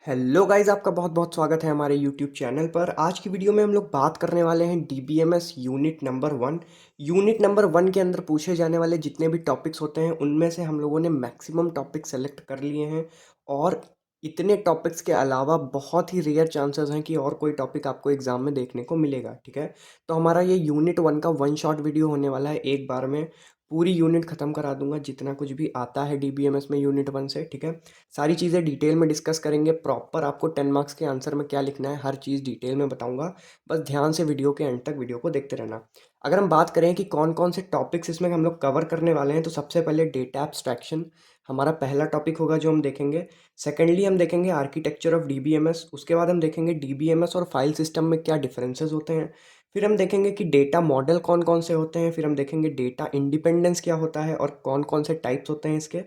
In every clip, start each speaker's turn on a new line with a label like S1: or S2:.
S1: Hello guys, आपका बहुत बहुत स्वागत है हमारे यूट्यूब चैनल पर। आज की वीडियो में हम लोग बात करने वाले हैं DBMS unit number 1। Unit number 1 के अंदर पूछे जाने वाले जितने भी टॉपिक्स होते हैं उनमें से हम लोगों ने मैक्सिमम टॉपिक सेलेक्ट कर लिए हैं। और इतने टॉपिक्स के अलावा बहुत ही रेयर चांसेस हैं कि और कोई टॉपिक आपको एग्जाम में देखने को मिलेगा। ठीक है, तो हमारा ये यूनिट 1 का वन शॉट वीडियो होने वाला है। एक बार में पूरी यूनिट ख़त्म करा दूंगा जितना कुछ भी आता है डीबीएमएस में यूनिट 1 से। ठीक है, सारी चीज़ें डिटेल में डिस्कस करेंगे। प्रॉपर आपको 10 मार्क्स के आंसर में क्या लिखना है हर चीज़ डिटेल में बताऊंगा। बस ध्यान से वीडियो के एंड तक वीडियो को देखते रहना। अगर हम बात करें कि कौन कौन से टॉपिक्स इसमें हम लोग कवर करने वाले हैं, तो सबसे पहले डेटा एब्स्ट्रैक्शन हमारा पहला टॉपिक होगा जो हम देखेंगे। सेकेंडली हम देखेंगे आर्किटेक्चर ऑफ डीबीएमएस। उसके बाद हम देखेंगे डीबीएमएस और फाइल सिस्टम में क्या डिफरेंसेस होते हैं। फिर हम देखेंगे कि डेटा मॉडल कौन कौन से होते हैं। फिर हम देखेंगे डेटा इंडिपेंडेंस क्या होता है और कौन कौन से टाइप्स होते हैं इसके।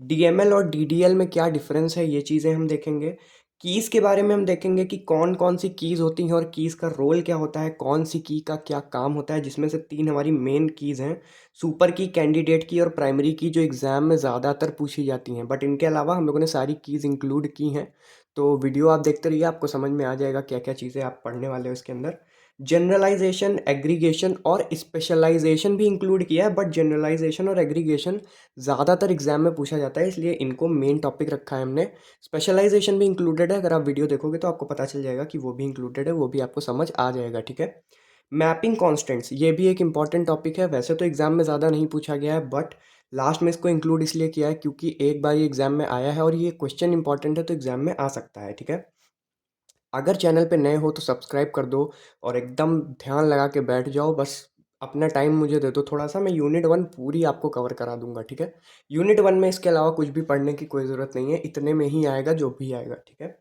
S1: डीएमएल और डीडीएल में क्या डिफरेंस है, ये चीज़ें हम देखेंगे। कीज़ के बारे में हम देखेंगे कि कौन कौन सी कीज़ होती हैं और कीज़ का रोल क्या होता है, कौन सी की का क्या काम होता है, जिसमें से तीन हमारी मेन कीज़ हैं। सुपर की, कैंडिडेट की और प्राइमरी की, जो एग्ज़ाम में ज़्यादातर पूछी जाती हैं। बट इनके अलावा हम लोगों ने सारी कीज़ इंक्लूड की हैं। तो वीडियो आप देखते रहिए, आपको समझ में आ जाएगा क्या क्या चीज़ें आप पढ़ने वाले हो इसके अंदर। जनरलाइजेशन, एग्रीगेशन और स्पेशलाइजेशन भी इंक्लूड किया है, बट जनरलाइजेशन और एग्रीगेशन ज़्यादातर एग्जाम में पूछा जाता है, इसलिए इनको मेन टॉपिक रखा है हमने। स्पेशलाइजेशन भी इंक्लूडेड है, अगर आप वीडियो देखोगे तो आपको पता चल जाएगा कि वो भी इंक्लूडेड है, वो भी आपको समझ आ जाएगा। ठीक है, मैपिंग कॉन्स्टेंट्स ये भी एक इंपॉर्टेंट टॉपिक है। वैसे तो एग्जाम में ज़्यादा नहीं पूछा गया है, बट लास्ट में इसको इंक्लूड इसलिए किया है क्योंकि एक बार ये एग्जाम में आया है और ये क्वेश्चन इंपॉर्टेंट है, तो एग्जाम में आ सकता है। ठीक है, अगर चैनल पे नए हो तो सब्सक्राइब कर दो और एकदम ध्यान लगा के बैठ जाओ। बस अपना टाइम मुझे दे दो थोड़ा सा, मैं यूनिट 1 पूरी आपको कवर करा दूंगा। ठीक है, यूनिट 1 में इसके अलावा कुछ भी पढ़ने की कोई ज़रूरत नहीं है, इतने में ही आएगा जो भी आएगा। ठीक है,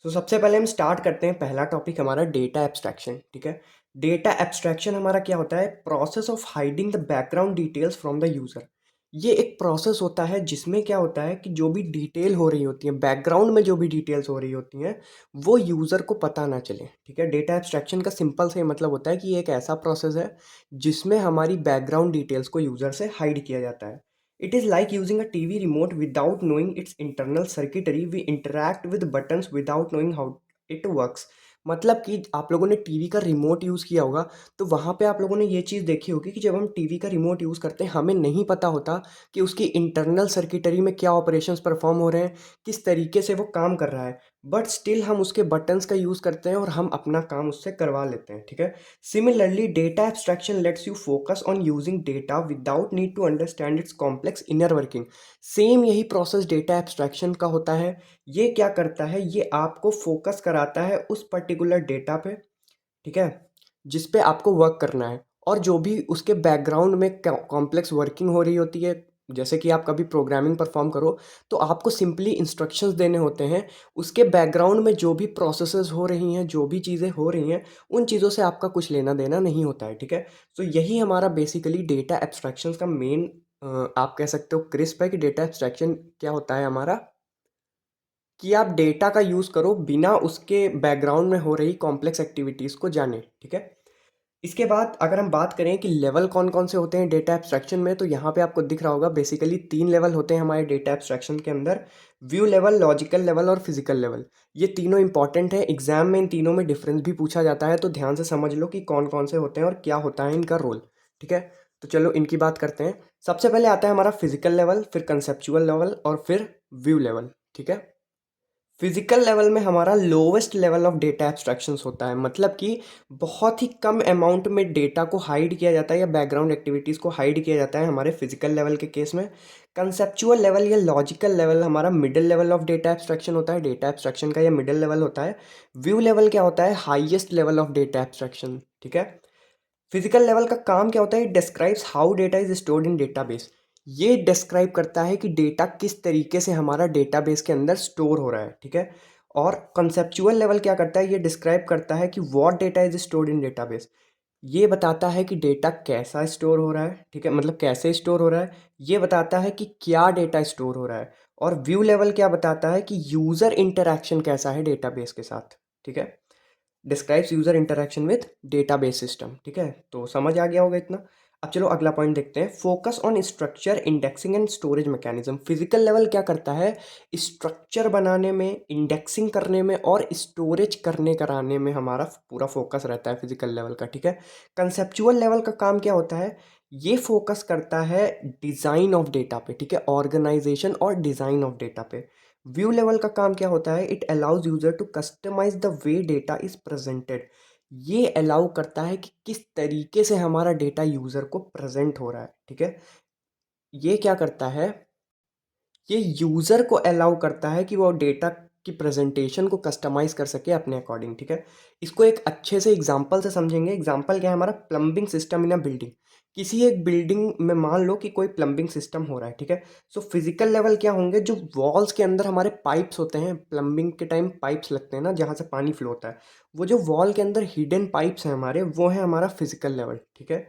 S1: तो सबसे पहले हम स्टार्ट करते हैं। पहला टॉपिक हमारा डेटा एब्स्ट्रैक्शन। ठीक है, डेटा एब्स्ट्रैक्शन हमारा क्या होता है? Process of hiding the background details from the user. ये एक प्रोसेस होता है जिसमें क्या होता है कि जो भी डिटेल हो रही होती है, बैकग्राउंड में जो भी डिटेल्स हो रही होती हैं, वो यूज़र को पता ना चले। ठीक है, डेटा एब्स्ट्रैक्शन का सिंपल से मतलब होता है कि ये एक ऐसा प्रोसेस है जिसमें हमारी बैकग्राउंड डिटेल्स को यूज़र से हाइड किया जाता है। It is like using a TV remote without knowing its internal circuitry. We interact with buttons without knowing how it works. मतलब कि आप लोगों ने टीवी का रिमोट यूज़ किया होगा, तो वहाँ पे आप लोगों ने ये चीज़ देखी होगी कि जब हम टीवी का रिमोट यूज़ करते हैं, हमें नहीं पता होता कि उसकी इंटरनल सर्किटरी में क्या ऑपरेशंस परफॉर्म हो रहे हैं, किस तरीके से वो काम कर रहा है। बट स्टिल हम उसके बटन्स का यूज़ करते हैं और हम अपना काम उससे करवा लेते हैं। ठीक है, similarly data abstraction lets you focus on using data without need to understand its complex inner working. Same यही प्रोसेस डेटा एब्स्ट्रैक्शन का होता है। ये क्या करता है? ये आपको फोकस कराता है उस पर्टिकुलर डेटा पे, ठीक है, जिस पे आपको वर्क करना है। और जो भी उसके बैकग्राउंड में कॉम्प्लेक्स वर्किंग हो रही होती है, जैसे कि आप कभी प्रोग्रामिंग परफॉर्म करो तो आपको सिंपली इंस्ट्रक्शंस देने होते हैं। उसके बैकग्राउंड में जो भी प्रोसेसेस हो रही हैं, जो भी चीज़ें हो रही हैं, उन चीज़ों से आपका कुछ लेना देना नहीं होता है। ठीक है, तो यही हमारा बेसिकली डेटा एब्स्ट्रैक्शंस का मेन आप कह सकते हो क्रिस्प है कि डेटा एब्स्ट्रैक्शन क्या होता है हमारा, कि आप डेटा का यूज़ करो बिना उसके बैकग्राउंड में हो रही कॉम्प्लेक्स एक्टिविटीज़ को जाने। ठीक है, इसके बाद अगर हम बात करें कि लेवल कौन कौन से होते हैं डेटा एब्स्ट्रैक्शन में, तो यहाँ पे आपको दिख रहा होगा बेसिकली 3 लेवल होते हैं हमारे डेटा एब्स्ट्रैक्शन के अंदर। व्यू लेवल, लॉजिकल लेवल और फिजिकल लेवल। ये तीनों इंपॉर्टेंट है, एग्जाम में इन तीनों में डिफरेंस भी पूछा जाता है, तो ध्यान से समझ लो कि कौन कौन से होते हैं और क्या होता है इनका रोल। ठीक है, तो चलो इनकी बात करते हैं। सबसे पहले आता है हमारा फिजिकल लेवल, फिर कंसेप्चुअल लेवल और फिर व्यू लेवल। ठीक है, फिजिकल लेवल में हमारा lowest level of data abstractions होता है, मतलब कि बहुत ही कम अमाउंट में डेटा को हाइड किया जाता है या बैकग्राउंड एक्टिविटीज़ को हाइड किया जाता है हमारे फिजिकल लेवल के केस में। कंसेप्चुअल लेवल या लॉजिकल लेवल हमारा middle level of data abstraction होता है, डेटा एब्स्ट्रैक्शन का ये मिडिल लेवल होता है। व्यू लेवल क्या होता है? Highest level of data abstraction. ठीक है, फिजिकल लेवल का काम क्या होता है? It describes how data is stored in database. ये डिस्क्राइब करता है कि डेटा किस तरीके से हमारा डेटाबेस के अंदर स्टोर हो रहा है। ठीक है, और कंसेप्चुअल लेवल क्या करता है? ये डिस्क्राइब करता है कि what data is stored in database. ये बताता है कि डेटा कैसा स्टोर हो रहा है, ठीक है, मतलब कैसे स्टोर हो रहा है। ये बताता है कि क्या डेटा स्टोर हो रहा है। और व्यू लेवल क्या बताता है? कि यूज़र इंटरेक्शन कैसा है डेटाबेस के साथ। ठीक है, describes user interaction with database system. ठीक है, तो समझ आ गया होगा इतना। अब चलो अगला पॉइंट देखते हैं, focus on structure indexing and storage mechanism. Physical level क्या करता है, स्ट्रक्चर बनाने में, इंडेक्सिंग करने में और स्टोरेज करने कराने में हमारा पूरा फोकस रहता है फिजिकल लेवल का, ठीक है। कंसेप्चुअल लेवल का काम क्या होता है, ये फोकस करता है डिज़ाइन ऑफ डेटा पे, ठीक है, ऑर्गेनाइजेशन और डिज़ाइन ऑफ डेटा पे। व्यू लेवल का काम क्या होता है, it allows user to customise the way data is presented. ये अलाउ करता है कि किस तरीके से हमारा डेटा यूज़र को प्रेजेंट हो रहा है, ठीक है। ये क्या करता है, ये यूज़र को अलाउ करता है कि वो डेटा की प्रेजेंटेशन को कस्टमाइज़ कर सके अपने अकॉर्डिंग, ठीक है। इसको एक अच्छे से एग्जांपल से समझेंगे। एग्जांपल क्या है हमारा, plumbing system in a building. किसी एक बिल्डिंग में मान लो कि कोई प्लम्बिंग सिस्टम हो रहा है, ठीक है। सो फिजिकल लेवल क्या होंगे, जो वॉल्स के अंदर हमारे पाइप्स होते हैं, प्लम्बिंग के टाइम पाइप्स लगते हैं ना जहाँ से पानी फ्लो होता है, वो जो वॉल के अंदर हिडन पाइप्स हैं हमारे, वो है हमारा फिजिकल लेवल, ठीक है।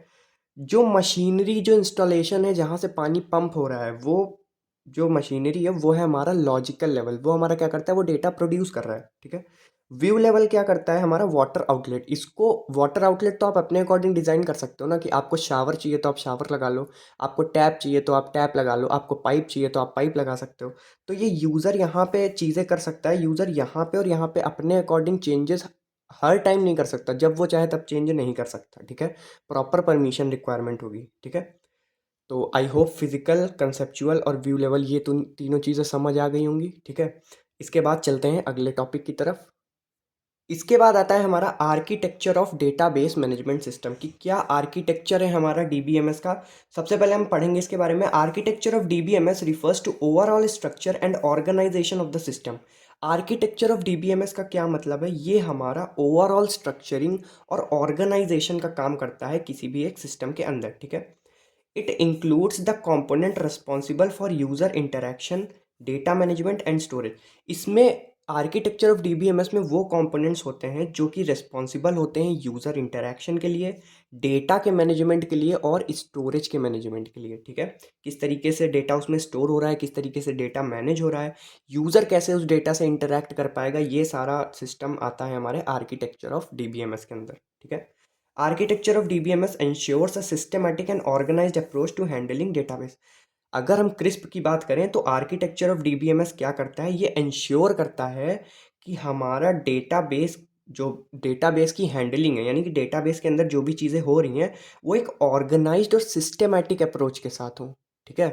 S1: जो मशीनरी, जो इंस्टॉलेशन है जहाँ से पानी पंप हो रहा है, वो जो मशीनरी है वो है हमारा लॉजिकल लेवल। वो हमारा क्या करता है, वो डेटा प्रोड्यूस कर रहा है, ठीक है। व्यू लेवल क्या करता है हमारा, वाटर आउटलेट। इसको वाटर आउटलेट तो आप अपने अकॉर्डिंग डिज़ाइन कर सकते हो ना, कि आपको शावर चाहिए तो आप शावर लगा लो, आपको टैप चाहिए तो आप टैप लगा लो, आपको पाइप चाहिए तो आप पाइप लगा सकते हो। तो ये यूज़र यहाँ पे चीज़ें कर सकता है, यूज़र यहाँ पे और यहाँ पे अपने अकॉर्डिंग चेंजेस हर टाइम नहीं कर सकता, जब वो चाहे तब चेंज नहीं कर सकता, ठीक है। प्रॉपर परमिशन रिक्वायरमेंट होगी, ठीक है। तो आई होप फिजिकल, कंसेप्चुअल और व्यू लेवल ये तीनों चीज़ें समझ आ गई होंगी, ठीक है। इसके बाद चलते हैं अगले टॉपिक की तरफ। इसके बाद आता है हमारा architecture of database management system, कि क्या आर्किटेक्चर है हमारा डीबीएमएस का। सबसे पहले हम पढ़ेंगे इसके बारे में। Architecture of DBMS refers to overall structure and organisation of the system. Architecture of DBMS का क्या मतलब है, ये हमारा ओवरऑल स्ट्रक्चरिंग और ऑर्गेनाइजेशन का काम करता है किसी भी एक सिस्टम के अंदर, ठीक है। It includes the component responsible for user interaction, data management and storage। इसमें आर्किटेक्चर ऑफ डीबीएमएस में वो कंपोनेंट्स होते हैं जो कि रिस्पॉन्सिबल होते हैं यूज़र इंटरेक्शन के लिए, डेटा के मैनेजमेंट के लिए और स्टोरेज के मैनेजमेंट के लिए, ठीक है। किस तरीके से डेटा उसमें स्टोर हो रहा है, किस तरीके से डेटा मैनेज हो रहा है, यूज़र कैसे उस डेटा से इंटरेक्ट कर पाएगा, ये सारा सिस्टम आता है हमारे आर्किटेक्चर ऑफ डीबीएमएस के अंदर, ठीक है। Architecture of DBMS ensures a systematic and organized approach to handling database। अगर हम क्रिस्प की बात करें तो आर्किटेक्चर ऑफ डीबीएमएस क्या करता है, ये इंश्योर करता है कि हमारा डेटाबेस, जो डेटाबेस की हैंडलिंग है, यानी कि डेटाबेस के अंदर जो भी चीज़ें हो रही हैं वो एक ऑर्गेनाइज्ड और सिस्टेमैटिक अप्रोच के साथ हो, ठीक है।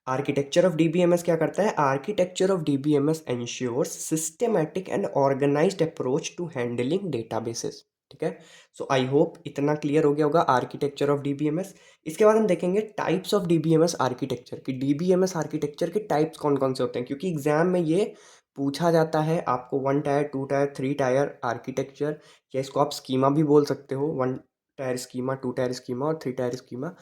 S1: आर्किटेक्चर ऑफ डीबीएमएस क्या करता है, architecture of DBMS ensures systematic and organised approach to handling databases, ठीक है। सो आई होप इतना क्लियर हो गया होगा आर्किटेक्चर ऑफ डीबीएमएस। इसके बाद हम देखेंगे टाइप्स ऑफ डीबीएमएस आर्किटेक्चर, कि डीबीएमएस आर्किटेक्चर के टाइप्स कौन कौन से होते हैं, क्योंकि एग्जाम में ये पूछा जाता है आपको। 1 टायर, 2 टायर, 3 टायर आर्किटेक्चर, या इसको आप स्कीमा भी बोल सकते हो, 1 टायर स्कीमा, 2 टायर स्कीमा और 3 टायर स्कीमा।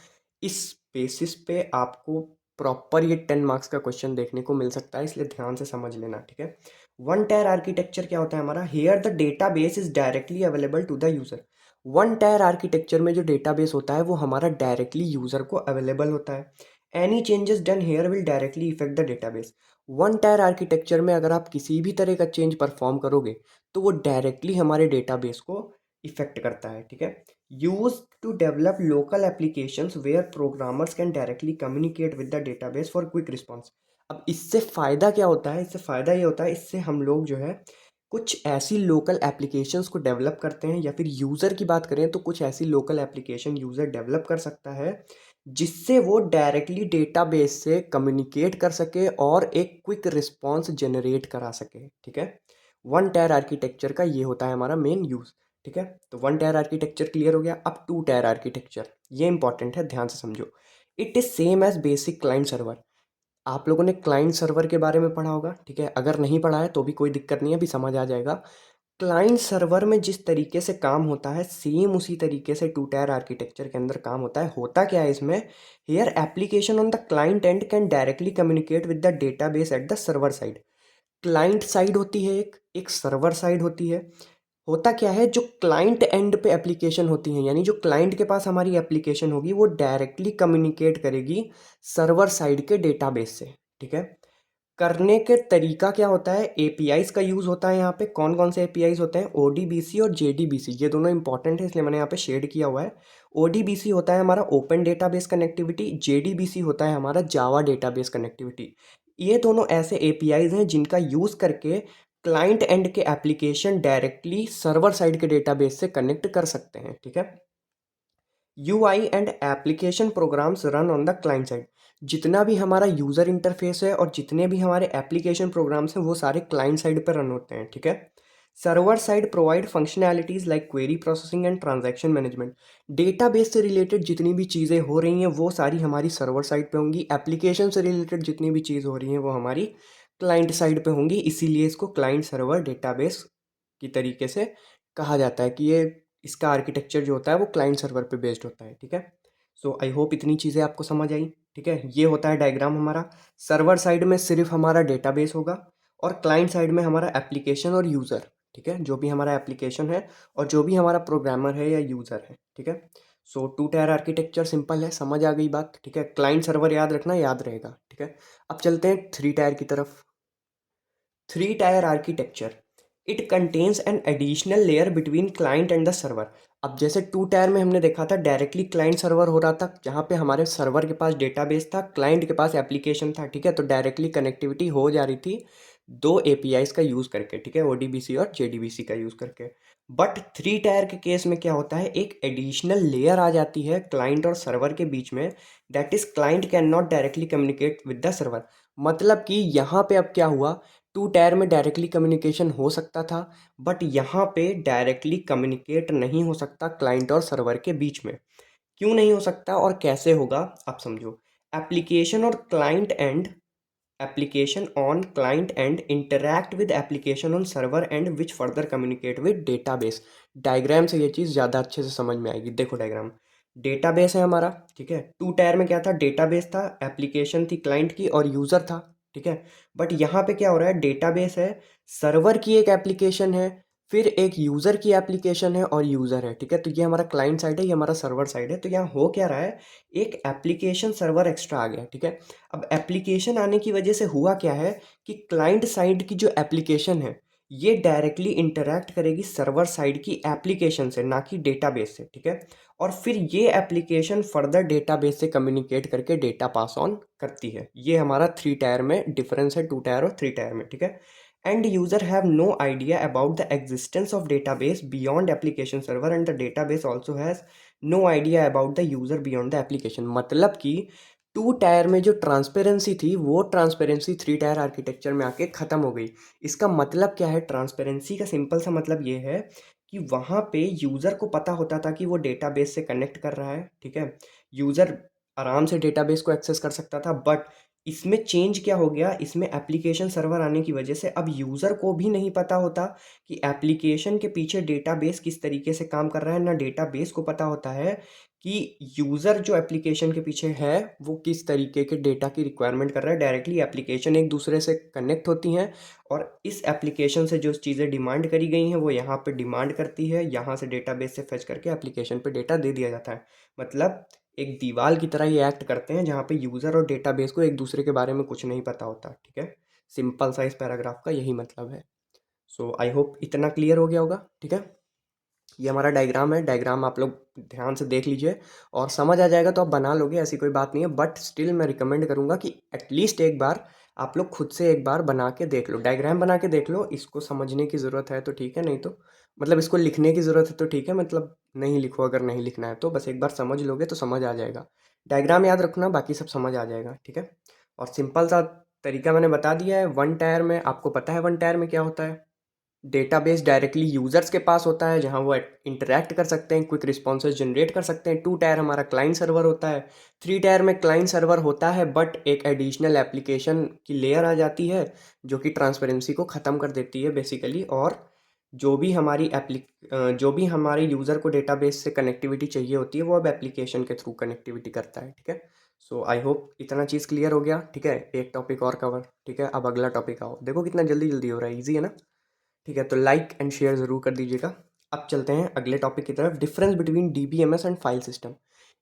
S1: इस बेसिस पे आपको प्रॉपर ये 10 मार्क्स का क्वेश्चन देखने को मिल सकता है, इसलिए ध्यान से समझ लेना, ठीक है। 1 टायर आर्किटेक्चर क्या होता है हमारा, here the data base is directly available to the user. 1 tier architecture में जो डेटाबेस होता है वो हमारा डायरेक्टली यूजर को अवेलेबल होता है। Any changes done here will directly effect the database. 1 tier architecture में अगर आप किसी भी तरह का चेंज परफॉर्म करोगे तो वो डायरेक्टली हमारे डेटाबेस को इफेक्ट करता है, ठीक है। Use to develop local applications where programmers can directly communicate with the database for quick response. अब इससे फ़ायदा क्या होता है, इससे फ़ायदा ये होता है, इससे हम लोग जो है कुछ ऐसी लोकल एप्लीकेशंस को डेवलप करते हैं, या फिर यूज़र की बात करें तो कुछ ऐसी लोकल एप्लीकेशन यूज़र डेवलप कर सकता है जिससे वो डायरेक्टली डेटाबेस से कम्युनिकेट कर सके और एक क्विक रिस्पॉन्स जनरेट करा सके, ठीक है। 1 टायर आर्किटेक्चर का ये होता है हमारा मेन यूज़, ठीक है। तो 1 टायर आर्किटेक्चर क्लियर हो गया। अब 2 टायर आर्किटेक्चर, ये इंपॉर्टेंट है, ध्यान से समझो। It is same as basic client server. आप लोगों ने क्लाइंट सर्वर के बारे में पढ़ा होगा, ठीक है। अगर नहीं पढ़ा है तो भी कोई दिक्कत नहीं है, अभी समझ आ जाएगा। क्लाइंट सर्वर में जिस तरीके से काम होता है सेम उसी तरीके से 2 टायर आर्किटेक्चर के अंदर काम होता है। होता क्या है इसमें, here application on the client and can directly communicate with the database at the server side. Client side होती है, एक सर्वर साइड होती है। होता क्या है, जो क्लाइंट एंड पे एप्लीकेशन होती हैं, यानी जो क्लाइंट के पास हमारी एप्लीकेशन होगी वो डायरेक्टली कम्युनिकेट करेगी सर्वर साइड के डेटाबेस से, ठीक है। करने के तरीका क्या होता है, एपीआईज का यूज़ होता है यहाँ पे। कौन कौन से एपीआईज होते हैं, ओडीबीसी और जेडीबीसी, ये दोनों इंपॉर्टेंट है इसलिए मैंने यहाँ पे शेड किया हुआ है। ओडीबीसी होता है हमारा ओपन डेटाबेस कनेक्टिविटी, जेडीबीसी होता है हमारा जावा डेटाबेस कनेक्टिविटी। ये दोनों ऐसे एपीआईज हैं जिनका यूज़ करके क्लाइंट एंड के एप्लीकेशन डायरेक्टली सर्वर साइड के डेटाबेस से कनेक्ट कर सकते हैं, ठीक है। UI and application programs run on the client side. जितना भी हमारा यूज़र इंटरफेस है और जितने भी हमारे एप्लीकेशन प्रोग्राम्स हैं वो सारे क्लाइंट साइड पर रन होते हैं, ठीक है। Server side provide functionalities like query processing and transaction management. Database से रिलेटेड जितनी भी चीज़ें हो रही हैं वो सारी हमारी सर्वर साइड पे होंगी। एप्लीकेशन से रिलेटेड जितनी भी चीज़ हो रही हैं वो हमारी क्लाइंट साइड पे होंगी। इसीलिए इसको क्लाइंट सर्वर डेटाबेस की तरीके से कहा जाता है कि ये इसका आर्किटेक्चर जो होता है वो क्लाइंट सर्वर पे बेस्ड होता है, ठीक है। सो आई होप इतनी चीज़ें आपको समझ आई, ठीक है। ये होता है डायग्राम हमारा। सर्वर साइड में सिर्फ हमारा डेटाबेस होगा और क्लाइंट साइड में हमारा एप्लीकेशन और यूज़र, ठीक है, जो भी हमारा एप्लीकेशन है और जो भी हमारा प्रोग्रामर है या यूज़र है, ठीक है। सो टू टायर आर्किटेक्चर सिंपल है, समझ आ गई बात, ठीक है। क्लाइंट सर्वर याद रखना, याद रहेगा, ठीक है। अब चलते हैं थ्री टायर की तरफ। Three tier architecture, it contains an additional layer between client and the server. अब जैसे टू टायर में हमने देखा था डायरेक्टली क्लाइंट सर्वर हो रहा था, जहाँ पे हमारे सर्वर के पास डेटाबेस था, क्लाइंट के पास एप्लीकेशन था, ठीक है, तो डायरेक्टली कनेक्टिविटी हो जा रही थी दो एपीआईज का यूज़ करके, ठीक है, ओडीबीसी और जेडीबीसी का यूज़ करके। बट थ्री टायर के केस में क्या होता है, एक एडिशनल लेयर आ जाती है क्लाइंट और सर्वर के बीच में, that is client can not directly communicate with the server. मतलब कि यहाँ पे अब क्या हुआ, टू टायर में डायरेक्टली कम्युनिकेशन हो सकता था बट यहाँ पे डायरेक्टली कम्युनिकेट नहीं हो सकता क्लाइंट और सर्वर के बीच में। क्यों नहीं हो सकता और कैसे होगा, आप समझो। एप्लीकेशन और client and application on client and interact with application on server and which further communicate with database. Diagram से ये चीज़ ज़्यादा अच्छे से समझ में आएगी। देखो डायग्राम, डेटाबेस है हमारा, ठीक है। टू टायर में क्या था, डेटाबेस था, एप्लीकेशन थी क्लाइंट की और यूज़र था, ठीक है। बट यहाँ पे क्या हो रहा है, डेटाबेस है, सर्वर की एक एप्लीकेशन है, फिर एक यूज़र की एप्लीकेशन है और यूज़र है, ठीक है। तो ये हमारा क्लाइंट साइड है, ये हमारा सर्वर साइड है। तो यहाँ हो क्या रहा है, एक एप्लीकेशन सर्वर एक्स्ट्रा आ गया, ठीक है। अब एप्लीकेशन आने की वजह से हुआ क्या है कि क्लाइंट साइड की जो एप्लीकेशन है ये डायरेक्टली इंटरैक्ट करेगी सर्वर साइड की एप्लीकेशन से, ना कि डेटाबेस से, ठीक है। और फिर ये एप्लीकेशन फर्दर डेटाबेस से कम्युनिकेट करके डेटा पास ऑन करती है। ये हमारा थ्री टायर में डिफरेंस है, टू टायर और थ्री टायर में, ठीक है। End user have no idea about the existence of database beyond application server and the database also has no idea about the user beyond the application. मतलब कि to tyre में जो transparency थी वो transparency three tier architecture में आके ख़त्म हो गई। इसका मतलब क्या है, ट्रांसपेरेंसी का सिंपल सा मतलब ये है कि वहाँ पे यूज़र को पता होता था कि वो डेटाबेस से कनेक्ट कर रहा है, ठीक है। यूज़र आराम से डेटाबेस को एक्सेस कर सकता था। बट इसमें चेंज क्या हो गया, इसमें एप्लीकेशन सर्वर आने की वजह से अब यूज़र को भी नहीं पता होता कि एप्लीकेशन के पीछे डेटाबेस किस तरीके से काम कर रहा है, ना डेटाबेस को पता होता है कि यूज़र जो एप्लीकेशन के पीछे है वो किस तरीके के डेटा की रिक्वायरमेंट कर रहा है। डायरेक्टली एप्लीकेशन एक दूसरे से कनेक्ट होती हैं और इस एप्लीकेशन से जो चीज़ें डिमांड करी गई हैं वो यहाँ पे डिमांड करती है, यहाँ से डेटाबेस से फेच करके एप्लीकेशन पे डेटा दे दिया जाता है। मतलब एक दीवार की तरह ये एक्ट करते हैं जहाँ पे यूज़र और डेटाबेस को एक दूसरे के बारे में कुछ नहीं पता होता, ठीक है। सिंपल सा इस पैराग्राफ का यही मतलब है। सो आई होप इतना क्लियर हो गया होगा, ठीक है। ये हमारा डायग्राम है, डायग्राम आप लोग ध्यान से देख लीजिए और समझ आ जाएगा तो आप बना लोगे, ऐसी कोई बात नहीं है। बट स्टिल मैं रिकमेंड करूँगा कि एटलीस्ट एक बार आप लोग खुद से एक बार बना के देख लो, डायग्राम बना के देख लो। इसको समझने की ज़रूरत है तो ठीक है, नहीं तो मतलब इसको लिखने की ज़रूरत है तो ठीक है, मतलब नहीं लिखो अगर नहीं लिखना है तो, बस एक बार समझ लोगे तो समझ आ जाएगा। डायग्राम याद रखना, बाकी सब समझ आ जाएगा, ठीक है। और सिंपल सा तरीका मैंने बता दिया है। वन टायर में आपको पता है वन टायर में क्या होता है, डेटाबेस डायरेक्टली यूज़र्स के पास होता है जहां वो इंटरैक्ट कर सकते हैं, क्विक रिस्पॉन्सेज जनरेट कर सकते हैं। टू टायर हमारा क्लाइंट सर्वर होता है। थ्री टायर में क्लाइंट सर्वर होता है बट एक एडिशनल एप्लीकेशन की लेयर आ जाती है जो कि ट्रांसपेरेंसी को ख़त्म कर देती है बेसिकली। और जो भी हमारी जो भी हमारे यूज़र को डेटाबेस से कनेक्टिविटी चाहिए होती है वो अब एप्लीकेशन के थ्रू कनेक्टिविटी करता है, ठीक है। सो आई होप इतना चीज़ क्लियर हो गया, ठीक है। एक टॉपिक और कवर, ठीक है। अब अगला टॉपिक आओ, देखो कितना जल्दी जल्दी हो रहा है, ईजी है ना, ठीक है। तो लाइक एंड शेयर ज़रूर कर दीजिएगा। अब चलते हैं अगले टॉपिक की तरफ, difference between DBMS and file system.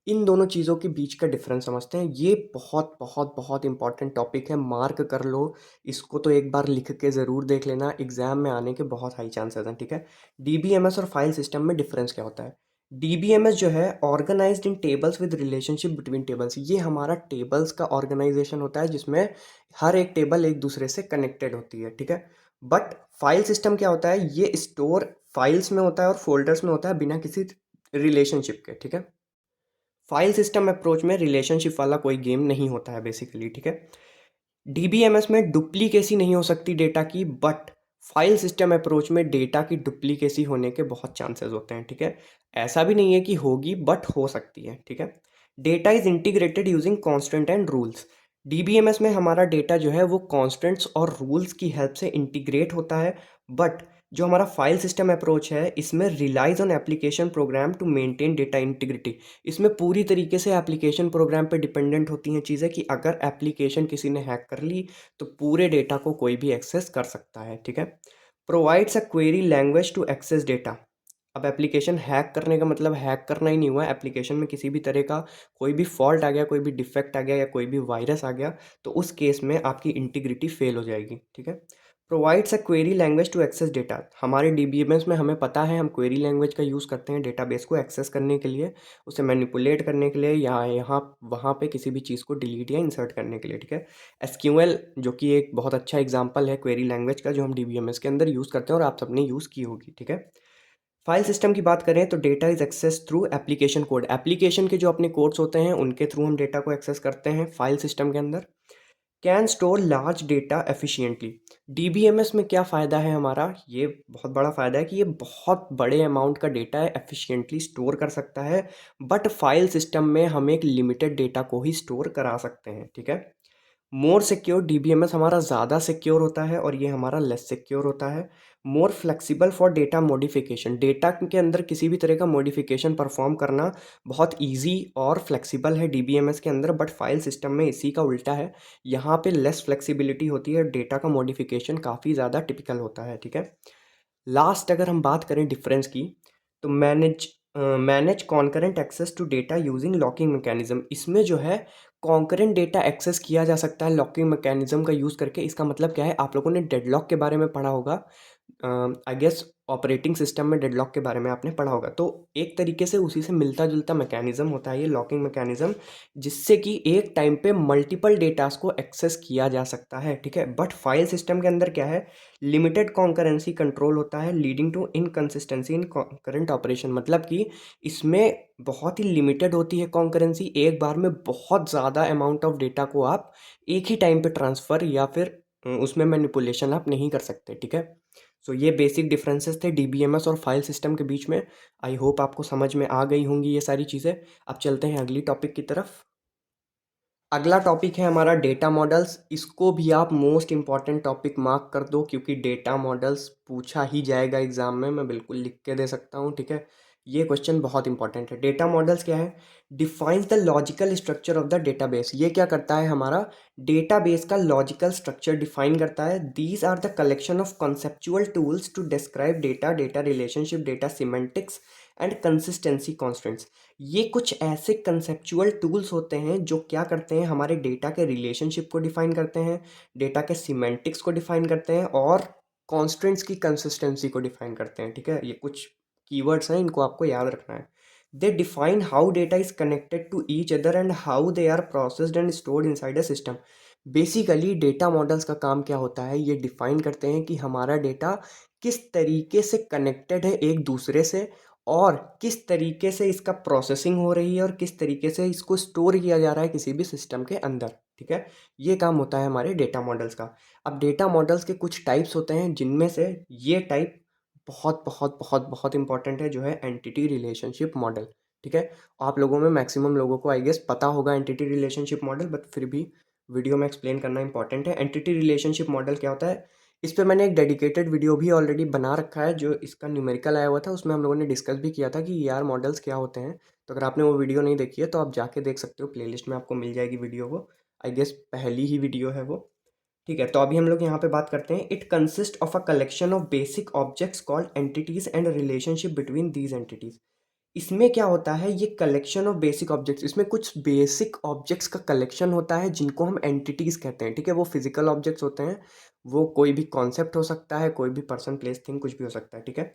S1: इन दोनों चीज़ों के बीच का डिफरेंस समझते हैं। ये बहुत बहुत बहुत इंपॉर्टेंट टॉपिक है, मार्क कर लो इसको, तो एक बार लिख के ज़रूर देख लेना, एग्जाम में आने के बहुत हाई चांसेस हैं, ठीक है। डीबीएमएस और फाइल सिस्टम में डिफरेंस क्या होता है? डीबीएमएस जो है organised in tables with relationship between tables, ये हमारा टेबल्स का ऑर्गेनाइजेशन होता है जिसमें हर एक टेबल एक दूसरे से कनेक्टेड होती है, ठीक है। बट फाइल सिस्टम क्या होता है? ये स्टोर फाइल्स में होता है और फोल्डर्स में होता है बिना किसी रिलेशनशिप के, ठीक है। फाइल सिस्टम अप्रोच में रिलेशनशिप वाला कोई गेम नहीं होता है बेसिकली, ठीक है। डीबीएमएस में डुप्लीकेसी नहीं हो सकती डेटा की, बट फाइल सिस्टम अप्रोच में डेटा की डुप्लीकेसी होने के बहुत चांसेस होते हैं, ठीक है। ऐसा भी नहीं है कि होगी, बट हो सकती है, ठीक है। Data is integrated using constant and rules. DBMS में हमारा डेटा जो है वो कॉन्स्टेंट्स और रूल्स की हेल्प से इंटीग्रेट होता है, बट जो हमारा फाइल सिस्टम अप्रोच है इसमें relies on application program to maintain data integrity. इसमें पूरी तरीके से एप्लीकेशन प्रोग्राम पे डिपेंडेंट होती हैं चीज़ें, कि अगर एप्लीकेशन किसी ने हैक कर ली तो पूरे डेटा को कोई भी एक्सेस कर सकता है, ठीक है। Provides a query language to access data. अब एप्लीकेशन हैक करने का मतलब हैक करना ही नहीं हुआ, एप्लीकेशन में किसी भी तरह का कोई भी फॉल्ट आ गया, कोई भी डिफेक्ट आ गया या कोई भी वायरस आ गया, तो उस केस में आपकी इंटीग्रिटी फेल हो जाएगी, ठीक है। Provides a query language to access data. हमारे डीबीएमएस में हमें पता है हम क्वेरी लैंग्वेज का यूज़ करते हैं डेटाबेस को एक्सेस करने के लिए, उसे मैनिपुलेट करने के लिए, या यहाँ वहाँ पे किसी भी चीज़ को डिलीट या इंसर्ट करने के लिए, ठीक है। एसक्यूएल जो कि एक बहुत अच्छा एग्जांपल है क्वेरी लैंग्वेज का, जो हम डीबीएमएस के अंदर यूज़ करते हैं और आप सबने यूज़ की होगी, ठीक है। फाइल सिस्टम की बात करें तो data is access through application code. Application के जो अपने कोड्स होते हैं उनके थ्रू हम डेटा को एक्सेस करते हैं फाइल सिस्टम के अंदर। Can store large data efficiently. DBMS में क्या फ़ायदा है हमारा? ये बहुत बड़ा फ़ायदा है कि ये बहुत बड़े अमाउंट का डेटा है एफिशिएंटली स्टोर कर सकता है, बट फाइल सिस्टम में हम एक लिमिटेड डेटा को ही स्टोर करा सकते हैं, ठीक है। More secure. डीबीएमएस हमारा ज़्यादा सिक्योर होता है और ये हमारा लेस सिक्योर होता है। More flexible for data modification. Data के अंदर किसी भी तरह का मॉडिफिकेशन परफॉर्म करना बहुत इजी और फ्लेक्सिबल है डीबीएमएस के अंदर, बट फाइल सिस्टम में इसी का उल्टा है। यहाँ पे लेस फ्लेक्सिबिलिटी होती है, डेटा का मॉडिफिकेशन काफ़ी ज़्यादा टिपिकल होता है, ठीक है। लास्ट अगर हम बात करें डिफरेंस की, तो manage concurrent access to data using locking mechanism. इसमें जो है कॉन्करेंट डेटा एक्सेस किया जा सकता है लॉकिंग मैकेनिज्म का यूज़ करके। इसका मतलब क्या है? आप लोगों ने डेडलॉक के बारे में पढ़ा होगा, आई गेस ऑपरेटिंग सिस्टम में डेडलॉक के बारे में आपने पढ़ा होगा, तो एक तरीके से उसी से मिलता जुलता मैकेनिज्म होता है ये लॉकिंग मैकेनिज्म, जिससे कि एक टाइम पे मल्टीपल डेटास को एक्सेस किया जा सकता है, ठीक है। बट फाइल सिस्टम के अंदर क्या है? लिमिटेड कॉन्करेंसी कंट्रोल होता है, leading to inconsistency in current operation. मतलब कि इसमें बहुत ही लिमिटेड होती है कॉन्करेंसी, एक बार में बहुत ज़्यादा अमाउंट ऑफ डेटा को आप एक ही टाइम पे ट्रांसफ़र या फिर उसमें मैनिपुलेशन आप नहीं कर सकते, ठीक है। सो ये बेसिक डिफरेंसेस थे डीबीएमएस और फाइल सिस्टम के बीच में। आई होप आपको समझ में आ गई होंगी ये सारी चीज़ें। अब चलते हैं अगली टॉपिक की तरफ। अगला टॉपिक है हमारा डेटा मॉडल्स। इसको भी आप मोस्ट इंपॉर्टेंट टॉपिक मार्क कर दो, क्योंकि डेटा मॉडल्स पूछा ही जाएगा एग्जाम में, मैं बिल्कुल लिख के दे सकता हूँ, ठीक है। ये क्वेश्चन बहुत इंपॉर्टेंट है। डेटा मॉडल्स क्या है? Defines the logical structure of the database. ये क्या करता है? हमारा डेटाबेस का लॉजिकल स्ट्रक्चर डिफाइन करता है। These are the collection of conceptual tools to describe data, data relationship, data semantics and consistency constants. ये कुछ ऐसे कंसेप्चुअल टूल्स होते हैं जो क्या करते हैं? हमारे डेटा के रिलेशनशिप को डिफाइन करते हैं, डेटा के सिमेंटिक्स को डिफाइन करते हैं और कॉन्स्टेंट्स की कंसिस्टेंसी को डिफाइन करते हैं, ठीक है। ये कुछ कीवर्ड्स हैं, इनको आपको याद रखना है। They define how data is connected to each other and how they are processed and stored inside a system. Basically data models का काम क्या होता है? ये डिफाइन करते हैं कि हमारा डेटा किस तरीके से कनेक्टेड है एक दूसरे से, और किस तरीके से इसका प्रोसेसिंग हो रही है, और किस तरीके से इसको स्टोर किया जा रहा है किसी भी सिस्टम के अंदर, ठीक है। ये काम होता है हमारे डेटा मॉडल्स का। अब डेटा मॉडल्स के कुछ टाइप्स होते हैं, जिनमें से ये टाइप बहुत बहुत बहुत बहुत इंपॉर्टेंट है, जो है एंटिटी रिलेशनशिप मॉडल, ठीक है। आप लोगों में मैक्सिमम लोगों को आई गेस पता होगा एंटिटी रिलेशनशिप मॉडल, बट फिर भी वीडियो में एक्सप्लेन करना इंपॉर्टेंट है। एंटिटी रिलेशनशिप मॉडल क्या होता है? इस पे मैंने एक डेडिकेटेड वीडियो भी ऑलरेडी बना रखा है, जो इसका न्यूमेरिकल आया हुआ था, उसमें हम लोगों ने डिस्कस भी किया था कि ईआर मॉडल्स क्या होते हैं। तो अगर आपने वो वीडियो नहीं देखी है तो आप जाके देख सकते हो, प्लेलिस्ट में आपको मिल जाएगी वीडियो, वो आई गेस पहली ही वीडियो है वो, ठीक है। तो अभी हम लोग यहाँ पे बात करते हैं। It consist of a collection of basic objects called entities and relationship between these entities. इसमें क्या होता है, ये कलेक्शन ऑफ बेसिक ऑब्जेक्ट्स, इसमें कुछ बेसिक ऑब्जेक्ट्स का कलेक्शन होता है जिनको हम एंटिटीज़ कहते हैं, ठीक है। वो फिजिकल ऑब्जेक्ट्स होते हैं, वो कोई भी कॉन्सेप्ट हो सकता है, कोई भी पर्सन प्लेस थिंग कुछ भी हो सकता है, ठीक है।